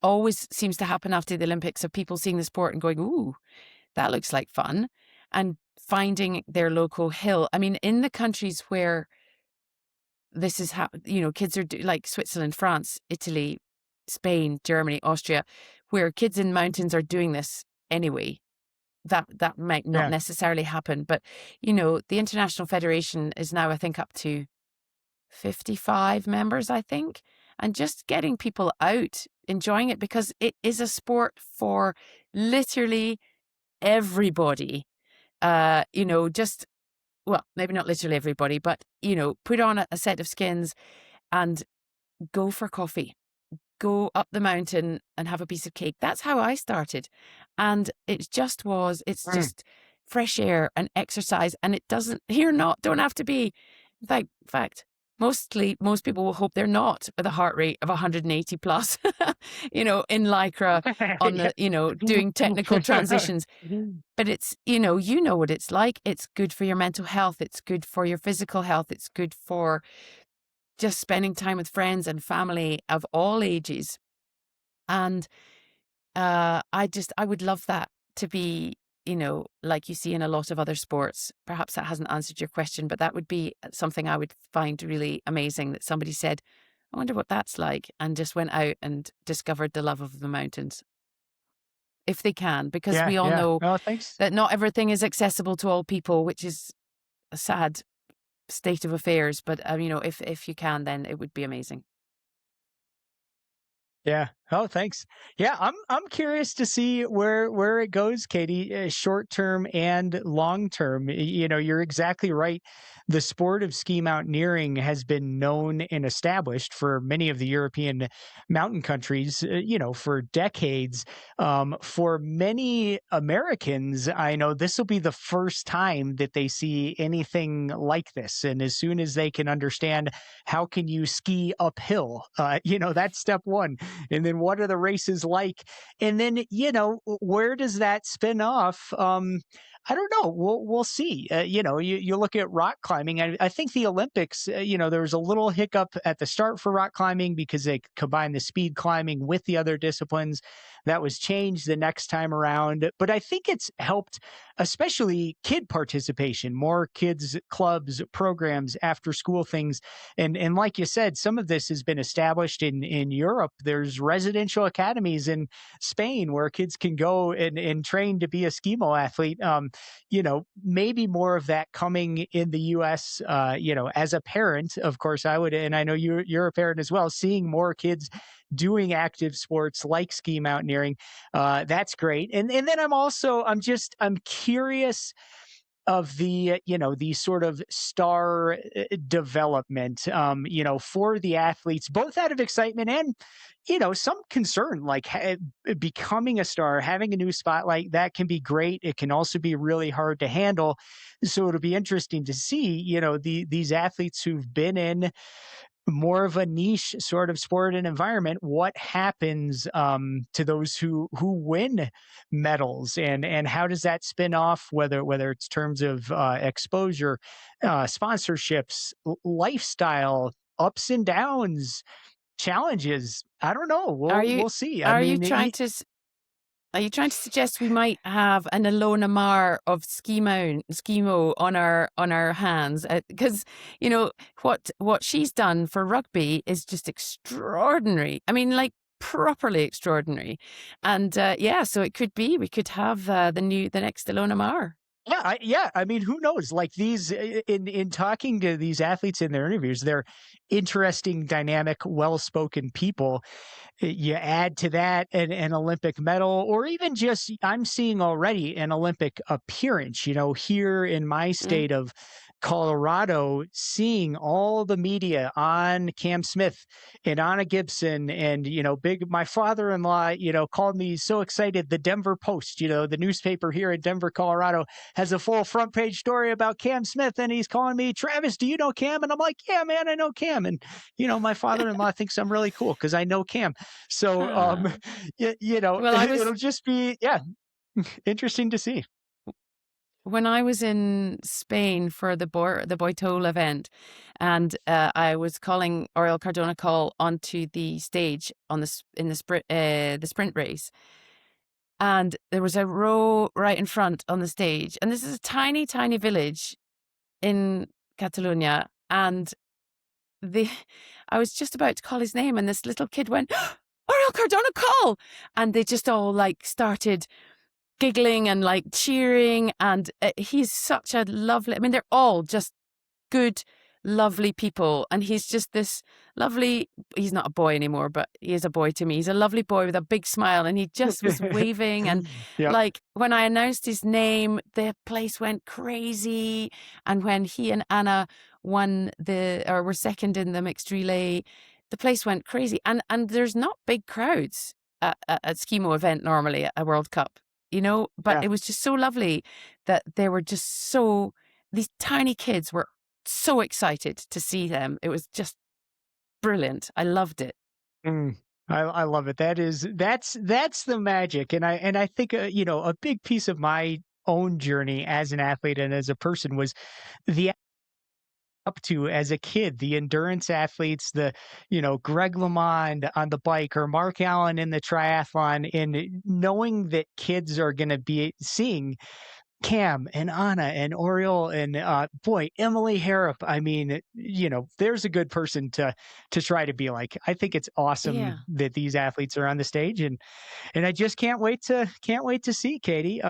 always seems to happen after the Olympics, of people seeing the sport and going, "Ooh, that looks like fun," and finding their local hill. I mean, in the countries where this is kids are like Switzerland, France, Italy, Spain, Germany, Austria, where kids in mountains are doing this anyway. That might not Yeah. necessarily happen, but the International Federation is now, I think, up to 55 members, I think, and just getting people out enjoying it, because it is a sport for literally everybody. Just, well, maybe not literally everybody, but put on a set of skins and go for coffee. go up the mountain and have a piece of cake. That's how I started. And it's just fresh air and exercise. And it doesn't, don't have to be, in fact, most people will hope they're not with a heart rate of 180 plus, in Lycra on Yeah. doing technical transitions. But it's, you know what it's like. It's good for your mental health. It's good for your physical health. It's good for just spending time with friends and family of all ages. And I would love that to be, like you see in a lot of other sports. Perhaps that hasn't answered your question, but that would be something I would find really amazing, that somebody said, I wonder what that's like, and just went out and discovered the love of the mountains. If they can, because Yeah, we all yeah. know Oh, thanks. that not everything is accessible to all people, which is a sad state of affairs. But, if you can, then it would be amazing. Yeah. Oh, thanks. Yeah, I'm curious to see where it goes, Katie, short term and long term. You're exactly right. The sport of ski mountaineering has been known and established for many of the European mountain countries, for decades. For many Americans, I know this will be the first time that they see anything like this. And as soon as they can understand how can you ski uphill, that's step one. And then what are the races like? And then, where does that spin off? I don't know. We'll see. You look at rock climbing. I think the Olympics. There was a little hiccup at the start for rock climbing because they combined the speed climbing with the other disciplines. That was changed the next time around. But I think it's helped, especially kid participation, more kids clubs, programs, after school things. And like you said, some of this has been established in Europe. There's residential academies in Spain where kids can go and train to be a Skimo athlete. Maybe more of that coming in the US. As a parent, of course, I would, and I know you're a parent as well, seeing more kids doing active sports like ski mountaineering. That's great. And then I'm curious of the sort of star development, for the athletes, both out of excitement and, some concern, like becoming a star, having a new spotlight. That can be great. It can also be really hard to handle. So it'll be interesting to see, these athletes who've been in more of a niche sort of sport and environment, what happens to those who win medals, and how does that spin off, whether it's terms of exposure, sponsorships, lifestyle, ups and downs, challenges. I don't know. Are We'll you, we'll see. I are you mean, trying to, Are you trying to suggest we might have an Ilona Mar of Skimo on our hands? Because what she's done for rugby is just extraordinary. I mean, like, properly extraordinary. And so it could be we could have the next Ilona Mar. Yeah, I mean, who knows? Like these, in talking to these athletes in their interviews, they're interesting, dynamic, well-spoken people. You add to that an Olympic medal, or even just, I'm seeing already an Olympic appearance, here in my Mm. state of Colorado, seeing all the media on Cam Smith and Anna Gibson, and, my father-in-law, called me so excited. The Denver Post, the newspaper here in Denver, Colorado, has a full front page story about Cam Smith. And he's calling me, Travis, do you know Cam? And I'm like, yeah, man, I know Cam. And, my father-in-law thinks I'm really cool because I know Cam. So, Ah. Well, it'll just be, yeah, interesting to see. when I was in Spain for the Boitol event, and I was calling Oriol Cardona call onto the stage in the sprint race, and there was a row right in front on the stage, and this is a tiny, tiny village in Catalonia, and the I was just about to call his name, and this little kid went, Oriol Cardona, call! And they just all like started giggling and like cheering, and he's such a lovely, I mean, they're all just good, lovely people, and he's just this lovely, he's not a boy anymore, but he is a boy to me. He's a lovely boy with a big smile, and he just was waving, and Yeah. like when I announced his name, the place went crazy. And when he and Anna were second in the mixed relay, the place went crazy. And there's not big crowds at Skimo event normally at a World Cup, but Yeah. it was just so lovely that they were just so, these tiny kids were so excited to see them. It was just brilliant. I loved it. Mm. I love it. That's the magic. And I think a big piece of my own journey as an athlete and as a person was the up to as a kid, the endurance athletes, Greg LeMond on the bike or Mark Allen in the triathlon, and knowing that kids are going to be seeing Cam and Anna and Oriole and boy, Emily Harrop. I mean, there's a good person to try to be like. I think it's awesome Yeah. that these athletes are on the stage, and I just can't wait to see Katie.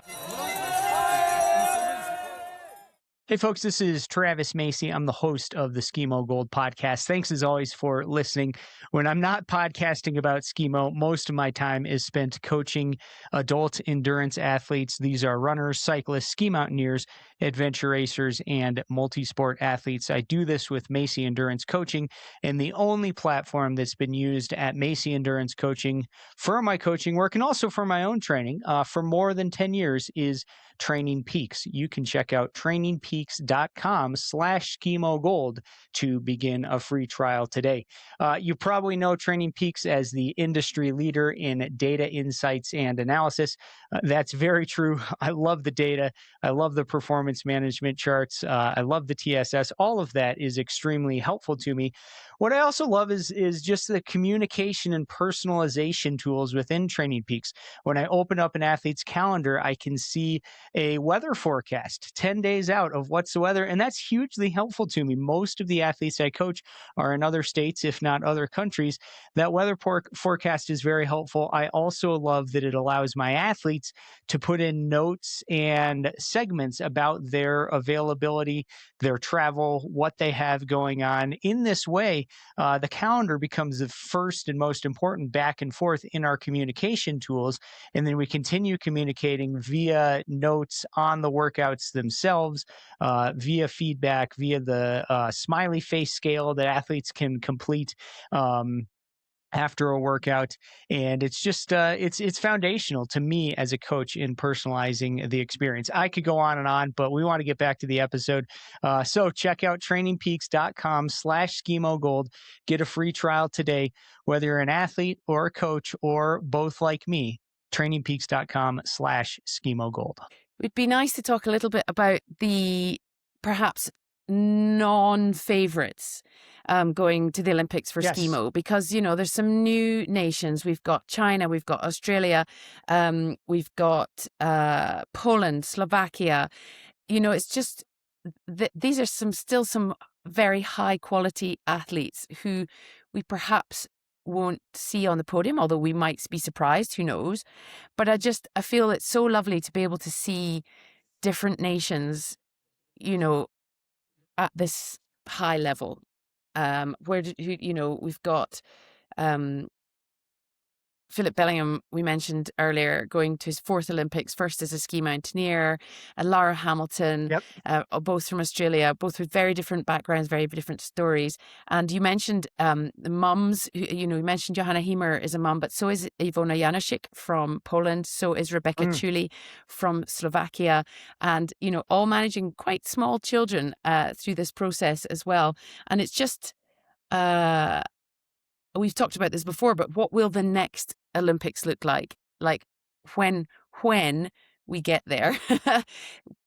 Hey, folks, this is Travis Macy. I'm the host of the Skimo Gold podcast. Thanks, as always, for listening. When I'm not podcasting about Skimo, most of my time is spent coaching adult endurance athletes. These are runners, cyclists, ski mountaineers, adventure racers, and multi sport athletes. I do this with Macy Endurance Coaching, and the only platform that's been used at Macy Endurance Coaching for my coaching work and also for my own training for more than 10 years is Training Peaks. You can check out trainingpeaks.com/Skimo Gold to begin a free trial today. You probably know Training Peaks as the industry leader in data insights and analysis. That's very true. I love the data. I love the performance management charts. I love the TSS. All of that is extremely helpful to me. What I also love is just the communication and personalization tools within Training Peaks. When I open up an athlete's calendar, I can see a weather forecast 10 days out of what's the weather. And that's hugely helpful to me. Most of the athletes I coach are in other states, if not other countries. That weather forecast is very helpful. I also love that it allows my athletes to put in notes and segments about their availability, their travel, what they have going on. In this way, the calendar becomes the first and most important back and forth in our communication tools. And then we continue communicating via notes on the workouts themselves, via feedback, via the smiley face scale that athletes can complete. After a workout, and it's just it's foundational to me as a coach in personalizing the experience. I could go on and on, but we want to get back to the episode. So check out trainingpeaks.com/Skimo Gold. Get a free trial today, whether you're an athlete or a coach or both like me. trainingpeaks.com/Skimo Gold. It'd be nice to talk a little bit about the perhaps non-favorites going to the Olympics for Yes. Skimo, because, there's some new nations. We've got China, we've got Australia, we've got Poland, Slovakia. It's just, these are still some very high quality athletes who we perhaps won't see on the podium, although we might be surprised, who knows. But I feel it's so lovely to be able to see different nations, at this high level. We've got um, Philip Bellingham, we mentioned earlier, going to his fourth Olympics, first as a ski mountaineer, and Lara Hamilton, Yep. both from Australia, both with very different backgrounds, very different stories. And you mentioned the mums, you mentioned Johanna Heimer is a mum, but so is Iwona Janaszek from Poland, so is Rebecca Mm. Chuli from Slovakia, and, all managing quite small children through this process as well. And it's just... we've talked about this before, but what will the next Olympics look like? Like when we get there,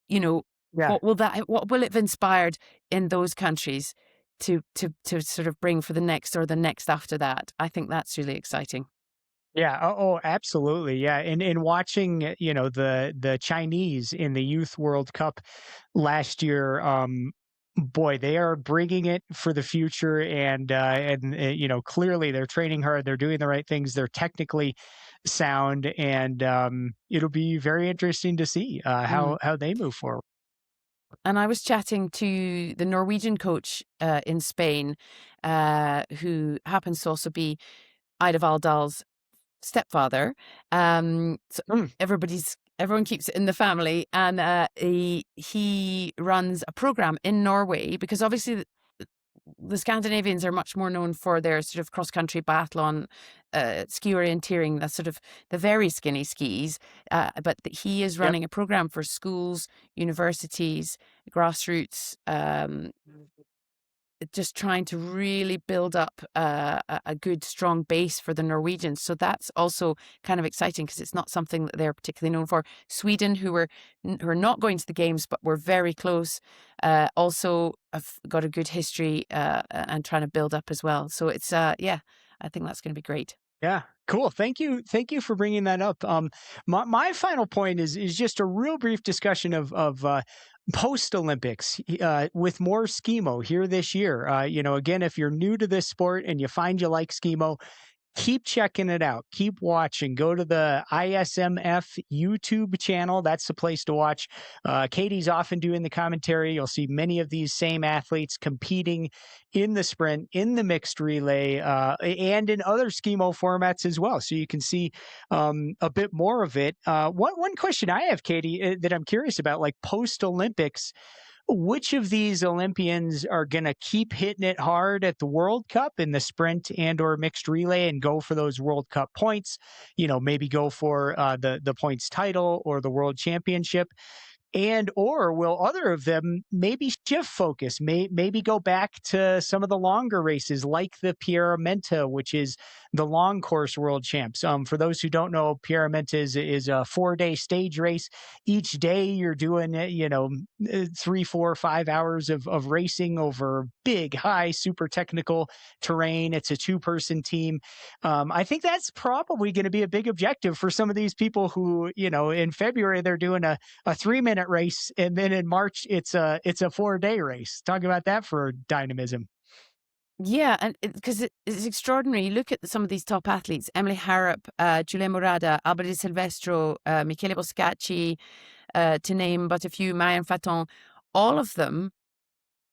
Yeah. what will it have inspired in those countries to sort of bring for the next or the next after that? I think that's really exciting. Yeah. Oh, absolutely. Yeah. And watching, the Chinese in the Youth World Cup last year, boy, they are bringing it for the future, and clearly they're training hard. They're doing the right things. They're technically sound, and it'll be very interesting to see Mm. how they move forward. And I was chatting to the Norwegian coach in Spain, who happens to also be Ida Valdal's stepfather. So Mm. everyone keeps it in the family, and he runs a program in Norway, because obviously the Scandinavians are much more known for their sort of cross-country biathlon, ski orienteering, that's sort of the very skinny skis. But he is Yep. running a program for schools, universities, grassroots, just trying to really build up a good, strong base for the Norwegians. So that's also kind of exciting because it's not something that they're particularly known for. Sweden, who are not going to the games but were very close, also have got a good history and trying to build up as well. So it's yeah, I think that's going to be great. Yeah, cool. Thank you for bringing that up. My final point is just a real brief discussion of post Olympics with more Skimo here this year. Again, if you're new to this sport and you find you like Skimo, keep checking it out. Keep watching. Go to the ISMF YouTube channel. That's the place to watch. Katie's often doing the commentary. You'll see many of these same athletes competing in the sprint, in the mixed relay, and in other Skimo formats as well. So you can see a bit more of it. One question I have, Katie, that I'm curious about, like post Olympics, which of these Olympians are going to keep hitting it hard at the World Cup in the sprint and or mixed relay and go for those World Cup points? Maybe go for the points title or the World Championship. And or will other of them maybe shift focus, maybe go back to some of the longer races like the Pierramenta, which is the long course world champs. For those who don't know, Pierramenta is a 4-day stage race. Each day you're doing 3, 4, 5 hours of racing over big, high, super technical terrain. It's a 2-person team. I think that's probably going to be a big objective for some of these people who, in February they're doing a 3-minute race, and then in March it's a 4-day race. Talk about that for dynamism. Yeah, and because it's extraordinary. You look at some of these top athletes: Emily Harrop, Giulia Morada, Alba Di Silvestro, Michele Boscacci, to name but a few, Marianne Faton. All of them,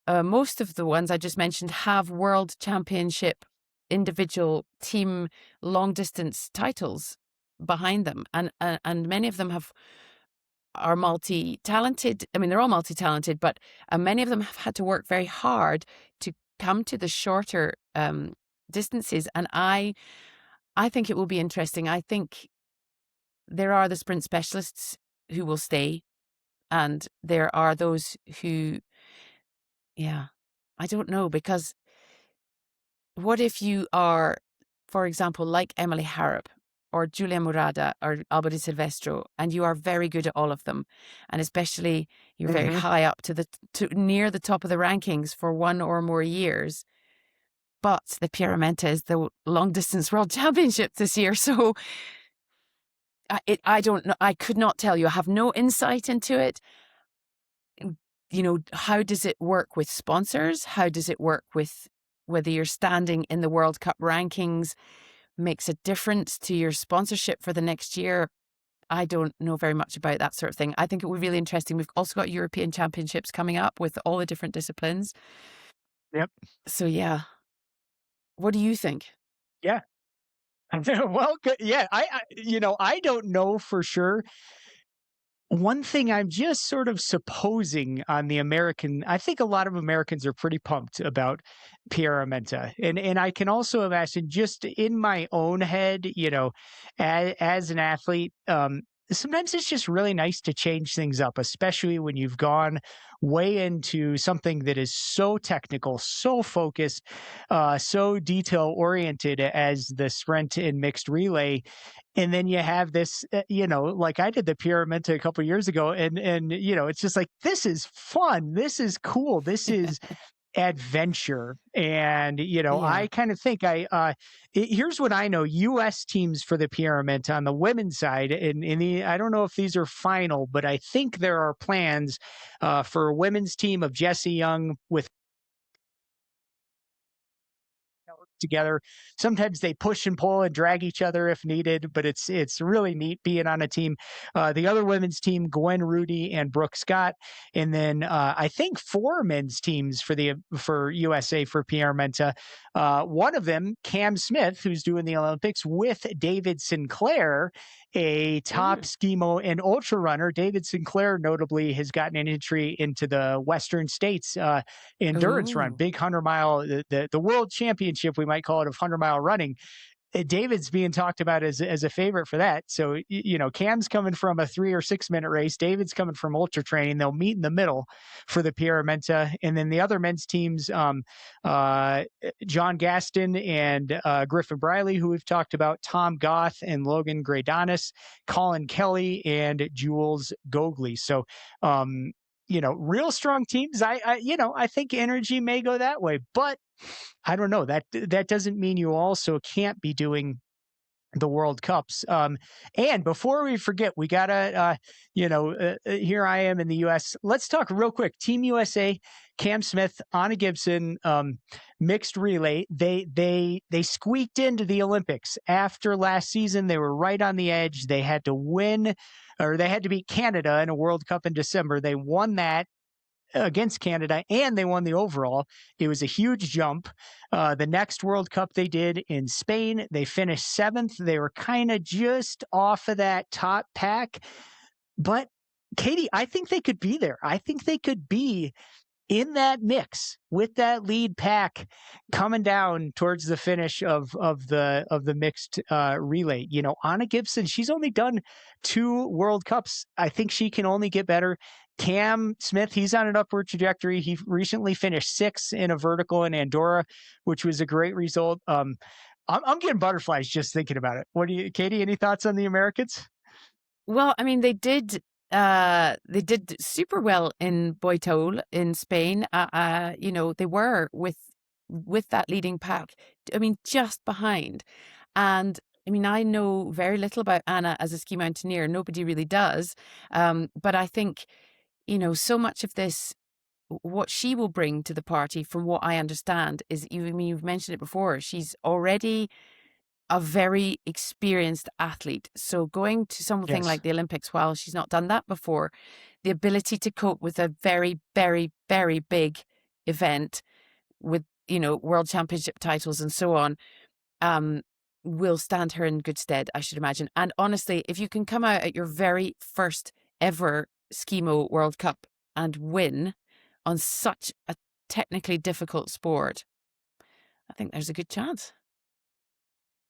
most of the ones I just mentioned, have world championship individual team long distance titles behind them, and many of them are multi-talented. I mean, they're all multi-talented, but many of them have had to work very hard to come to the shorter distances. And I think it will be interesting. I think there are the sprint specialists who will stay, and there are those who, yeah, I don't know, because what if you are, for example, like Emily Harrop or Giulia Murada or Alba Di Silvestro, and you are very good at all of them, and especially you're very Hmm. high up to near the top of the rankings for 1 or more years. But the Pierramenta is the long distance world championship this year, so I don't know. I could not tell you. I have no insight into it. How does it work with sponsors? How does it work with whether you're standing in the World Cup rankings makes a difference to your sponsorship for the next year? I don't know very much about that sort of thing. I think it would be really interesting. We've also got European Championships coming up with all the different disciplines. Yep. So yeah, what do you think? Yeah. Well, good. Yeah. I don't know for sure. One thing I'm just sort of supposing on the American, I think a lot of Americans are pretty pumped about Pierre Armenta. And I can also imagine just in my own head, as an athlete, sometimes it's just really nice to change things up, especially when you've gone way into something that is so technical, so focused, so detail oriented as the sprint and mixed relay. And then you have this, like I did the Pyramenta a couple years ago, and it's just like, this is fun, this is cool, this is adventure. And Yeah. I kind of think here's what I know: U.S. teams for the Pyramenta on the women's side, and I don't know if these are final, but I think there are plans for a women's team of Jesse Young with together. Sometimes they push and pull and drag each other if needed, but it's really neat being on a team. The other women's team, Gwen Rudy and Brooke Scott, and then I think four men's teams for USA for Pierre Menta. One of them, Cam Smith, who's doing the Olympics with David Sinclair, a top Ooh. Skimo and ultra runner. David Sinclair notably has gotten an entry into the Western States endurance run, Ooh. big 100-mile, the world championship, we might call it, of 100-mile running. David's being talked about as a favorite for that. So, Cam's coming from a 3 or 6 minute race. David's coming from ultra training. They'll meet in the middle for the Pierre Menta. And then the other men's teams, John Gaston and Griffin Briley, who we've talked about, Tom Goth and Logan Graydonis, Colin Kelly and Jules Gogley. So, real strong teams. I think energy may go that way, but I don't know. That doesn't mean you also can't be doing the World Cups. And before we forget, we gotta, here I am in the U.S. Let's talk real quick. Team USA, Cam Smith, Anna Gibson, mixed relay. They squeaked into the Olympics after last season. They were right on the edge. They had to win, or they had to beat Canada in a World Cup in December. They won that against Canada, and they won the overall. It was a huge jump. The next World Cup they did in Spain, they finished 7th. They were kind of just off of that top pack. But Katie, I think they could be there. I think they could be in that mix with that lead pack coming down towards the finish of the mixed relay. Anna Gibson, she's only done 2 World Cups. I think she can only get better. Cam Smith, he's on an upward trajectory. He recently finished 6th in a vertical in Andorra, which was a great result. I'm getting butterflies just thinking about it. What do you, Katie? Any thoughts on the Americans? Well, I mean, they did super well in Boitol in Spain. They were with that leading pack. I mean, just behind. And I mean, I know very little about Anna as a ski mountaineer. Nobody really does. But I think, so much of this, what she will bring to the party, from what I understand, is, you've mentioned it before, she's already a very experienced athlete. So going to something Yes. like the Olympics, while she's not done that before, the ability to cope with a very, very, very big event with, world championship titles and so on, um, will stand her in good stead, I should imagine. And honestly, if you can come out at your very first ever Skimo World Cup and win on such a technically difficult sport, I think there's a good chance.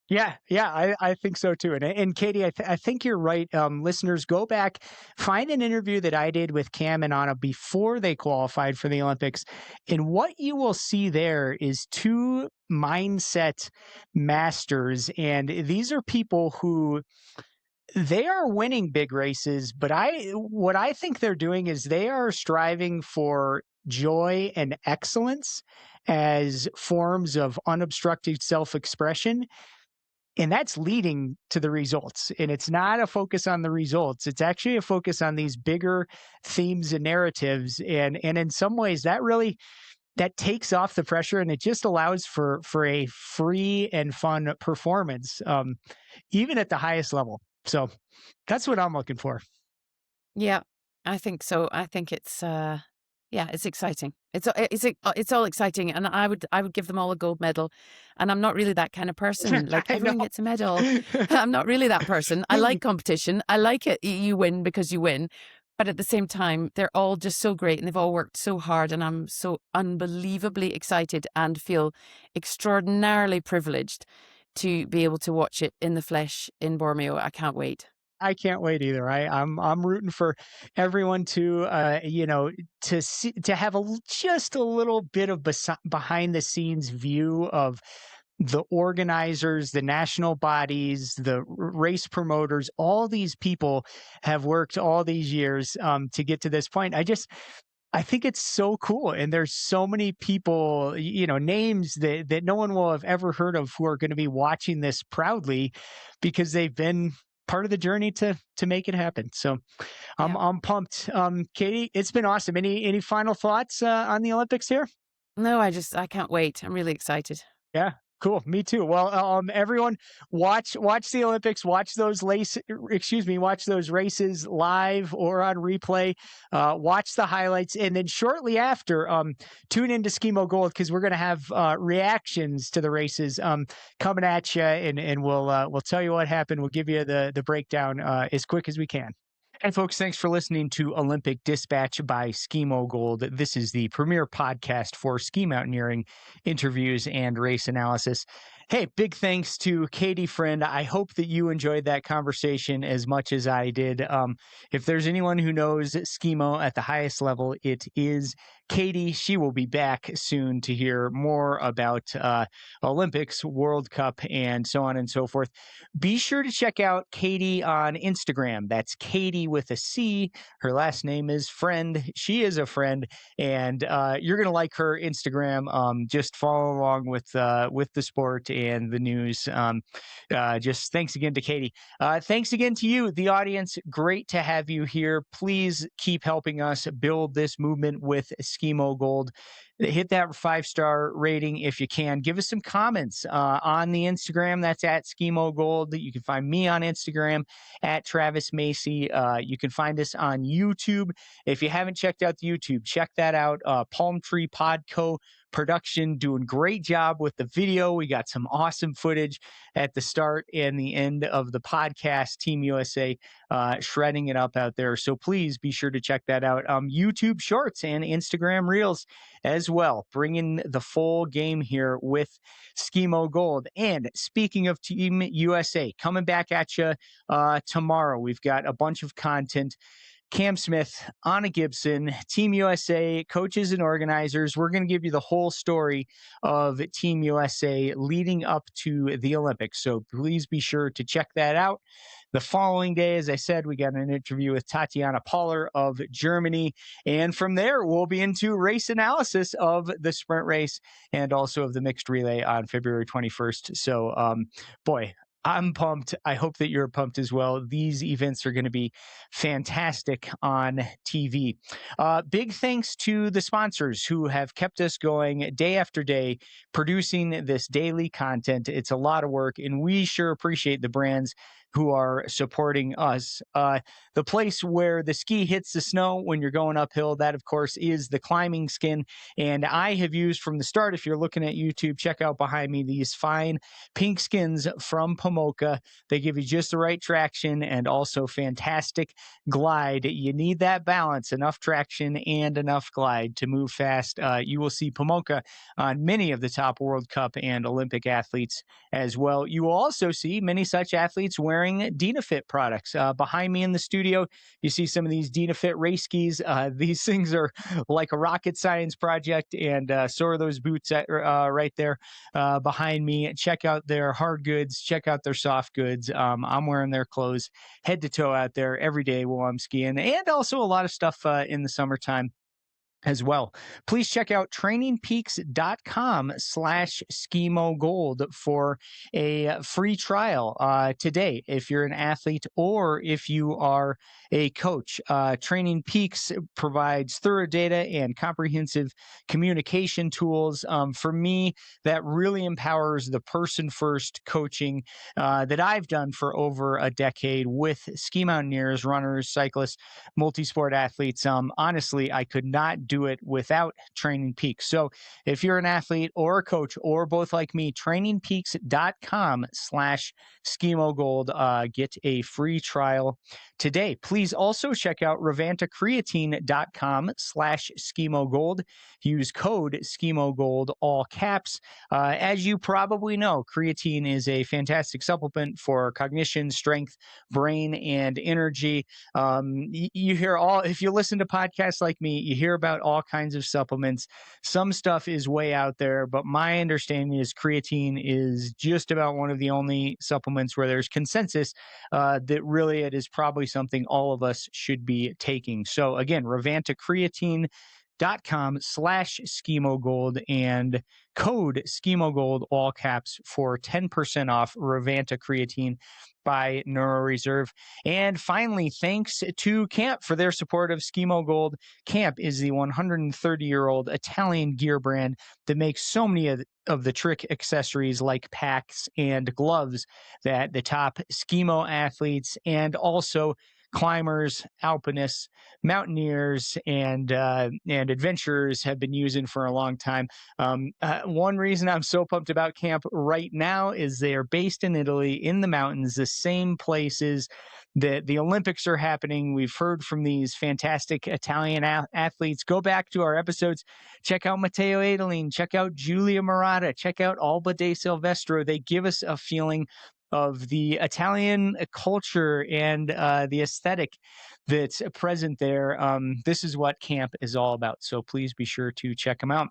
Yeah, I think so too. And Katie, I think you're right. Listeners, go back, find an interview that I did with Cam and Anna before they qualified for the Olympics. And what you will see there is 2 mindset masters. And these are people who, they are winning big races, but what I think they're doing is they are striving for joy and excellence as forms of unobstructed self-expression, and that's leading to the results. And it's not a focus on the results. It's actually a focus on these bigger themes and narratives. And in some ways that takes off the pressure, and it just allows for a free and fun performance, even at the highest level. So that's what I'm looking for. Yeah, I think so. I think it's exciting. It's all exciting, and I would give them all a gold medal. And I'm not really that kind of person. Like, I everyone know. gets a medal. I'm not really that person. I like competition. I like it. You win because you win. But at the same time, they're all just so great, and they've all worked so hard, and I'm so unbelievably excited and feel extraordinarily privileged to be able to watch it in the flesh in Bormio. I can't wait. I can't wait either. I'm rooting for everyone to to have just a little bit of behind the scenes view of the organizers, the national bodies, the race promoters. All these people have worked all these years to get to this point. I think it's so cool. And there's so many people, names that no one will have ever heard of, who are going to be watching this proudly because they've been part of the journey to make it happen. So Yeah. I'm pumped. Katie, it's been awesome. Any final thoughts on the Olympics here? No, I can't wait. I'm really excited. Yeah. Cool. Me too. Well, everyone, watch the Olympics. Watch those races live or on replay. Watch the highlights, and then shortly after, tune into Skimo Gold because we're going to have reactions to the races coming at you, and we'll tell you what happened. We'll give you the breakdown as quick as we can. And folks, thanks for listening to Olympic Dispatch by Skimo Gold. This is the premier podcast for ski mountaineering interviews and race analysis. Hey, big thanks to Katie Friend. I hope that you enjoyed that conversation as much as I did. If there's anyone who knows Skimo at the highest level, it is Katie. She will be back soon to hear more about Olympics, World Cup, and so on and so forth. Be sure to check out Katie on Instagram. That's Katie with a C. Her last name is Friend. She is a friend, and you're gonna like her Instagram. Just follow along with the sport and the news. Just thanks again to Katie. Thanks again to you, the audience. Great to have you here. Please keep helping us build this movement with Skimo Gold. Hit that 5-star rating if you can. Give us some comments on the Instagram. That's at Skimo Gold. You can find me on Instagram at Travis Macy. You can find us on YouTube. If you haven't checked out the YouTube, check that out. Palm Tree Podco production doing great job with the video. We got some awesome footage at the start and the end of the podcast. Team USA shredding it up out there. So please be sure to check that out. YouTube Shorts and Instagram Reels as well, bringing the full game here with Skimo Gold. And speaking of Team USA, coming back at you tomorrow, we've got a bunch of content. Cam Smith, Anna Gibson, Team USA, coaches and organizers. We're going to give you the whole story of Team USA leading up to the Olympics. So please be sure to check that out. The following day, as I said, we got an interview with Tatiana Poller of Germany. And from there, we'll be into race analysis of the sprint race and also of the mixed relay on February 21st. So, boy, I'm pumped. I hope that you're pumped as well. These events are going to be fantastic on TV. Big thanks to the sponsors who have kept us going day after day, producing this daily content. It's a lot of work, and we sure appreciate the brands who are supporting us. The place where the ski hits the snow when you're going uphill, that of course is the climbing skin. And I have used from the start, if you're looking at YouTube, check out behind me these fine pink skins from Pomoka. They give you just the right traction and also fantastic glide. You need that balance, enough traction and enough glide to move fast. You will see Pomoka on many of the top World Cup and Olympic athletes as well. You will also see many such athletes wearing Dynafit products. Behind me in the studio, you see some of these Dynafit race skis. These things are like a rocket science project, and so are those boots right there behind me. Check out their hard goods. Check out their soft goods. I'm wearing their clothes head to toe out there every day while I'm skiing, and also a lot of stuff in the summertime as well. Please check out trainingpeaks.com/Skimo Gold for a free trial today. If you're an athlete or if you are a coach, Training Peaks provides thorough data and comprehensive communication tools. For me, that really empowers the person first coaching that I've done for over a decade with ski mountaineers, runners, cyclists, multi-sport athletes. Honestly, I could not do it without Training Peaks. So if you're an athlete or a coach or both like me, trainingpeaks.com/Skimo Gold, get a free trial today. Please also check out revantacreatine.com/Skimo Gold. Use code Skimo Gold, all caps. As you probably know, creatine is a fantastic supplement for cognition, strength, brain, and energy. You hear if you listen to podcasts like me, you hear about all kinds of supplements. Some stuff is way out there, but my understanding is creatine is just about one of the only supplements where there's consensus that really it is probably something all of us should be taking. So again, Revanta Creatine skimo gold and code skimo gold, all caps, for 10% off Ravanta creatine by Neuro Reserve. And finally, thanks to Camp for their support of Skimo Gold. Camp is the 130-year-old Italian gear brand that makes so many of the trick accessories like packs and gloves that the top Skimo athletes and also climbers, alpinists, mountaineers, and adventurers have been using for a long time. One reason I'm so pumped about Camp right now is they are based in Italy, in the mountains, the same places that the Olympics are happening. We've heard from these fantastic Italian athletes. Go back to our episodes. Check out Matteo Adeline. Check out Giulia Murata. Check out Alba de Silvestro. They give us a feeling of the Italian culture and the aesthetic that's present there. This is what Camp is all about. So please be sure to check them out.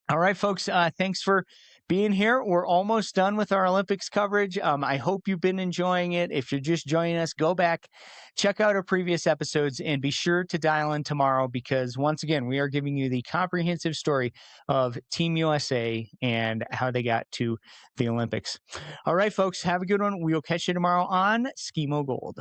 All right, folks, thanks for being here. We're almost done with our Olympics coverage. I hope you've been enjoying it. If you're just joining us, go back, check out our previous episodes, and be sure to dial in tomorrow because, once again, we are giving you the comprehensive story of Team USA and how they got to the Olympics. All right, folks, have a good one. We'll catch you tomorrow on Skimo Gold.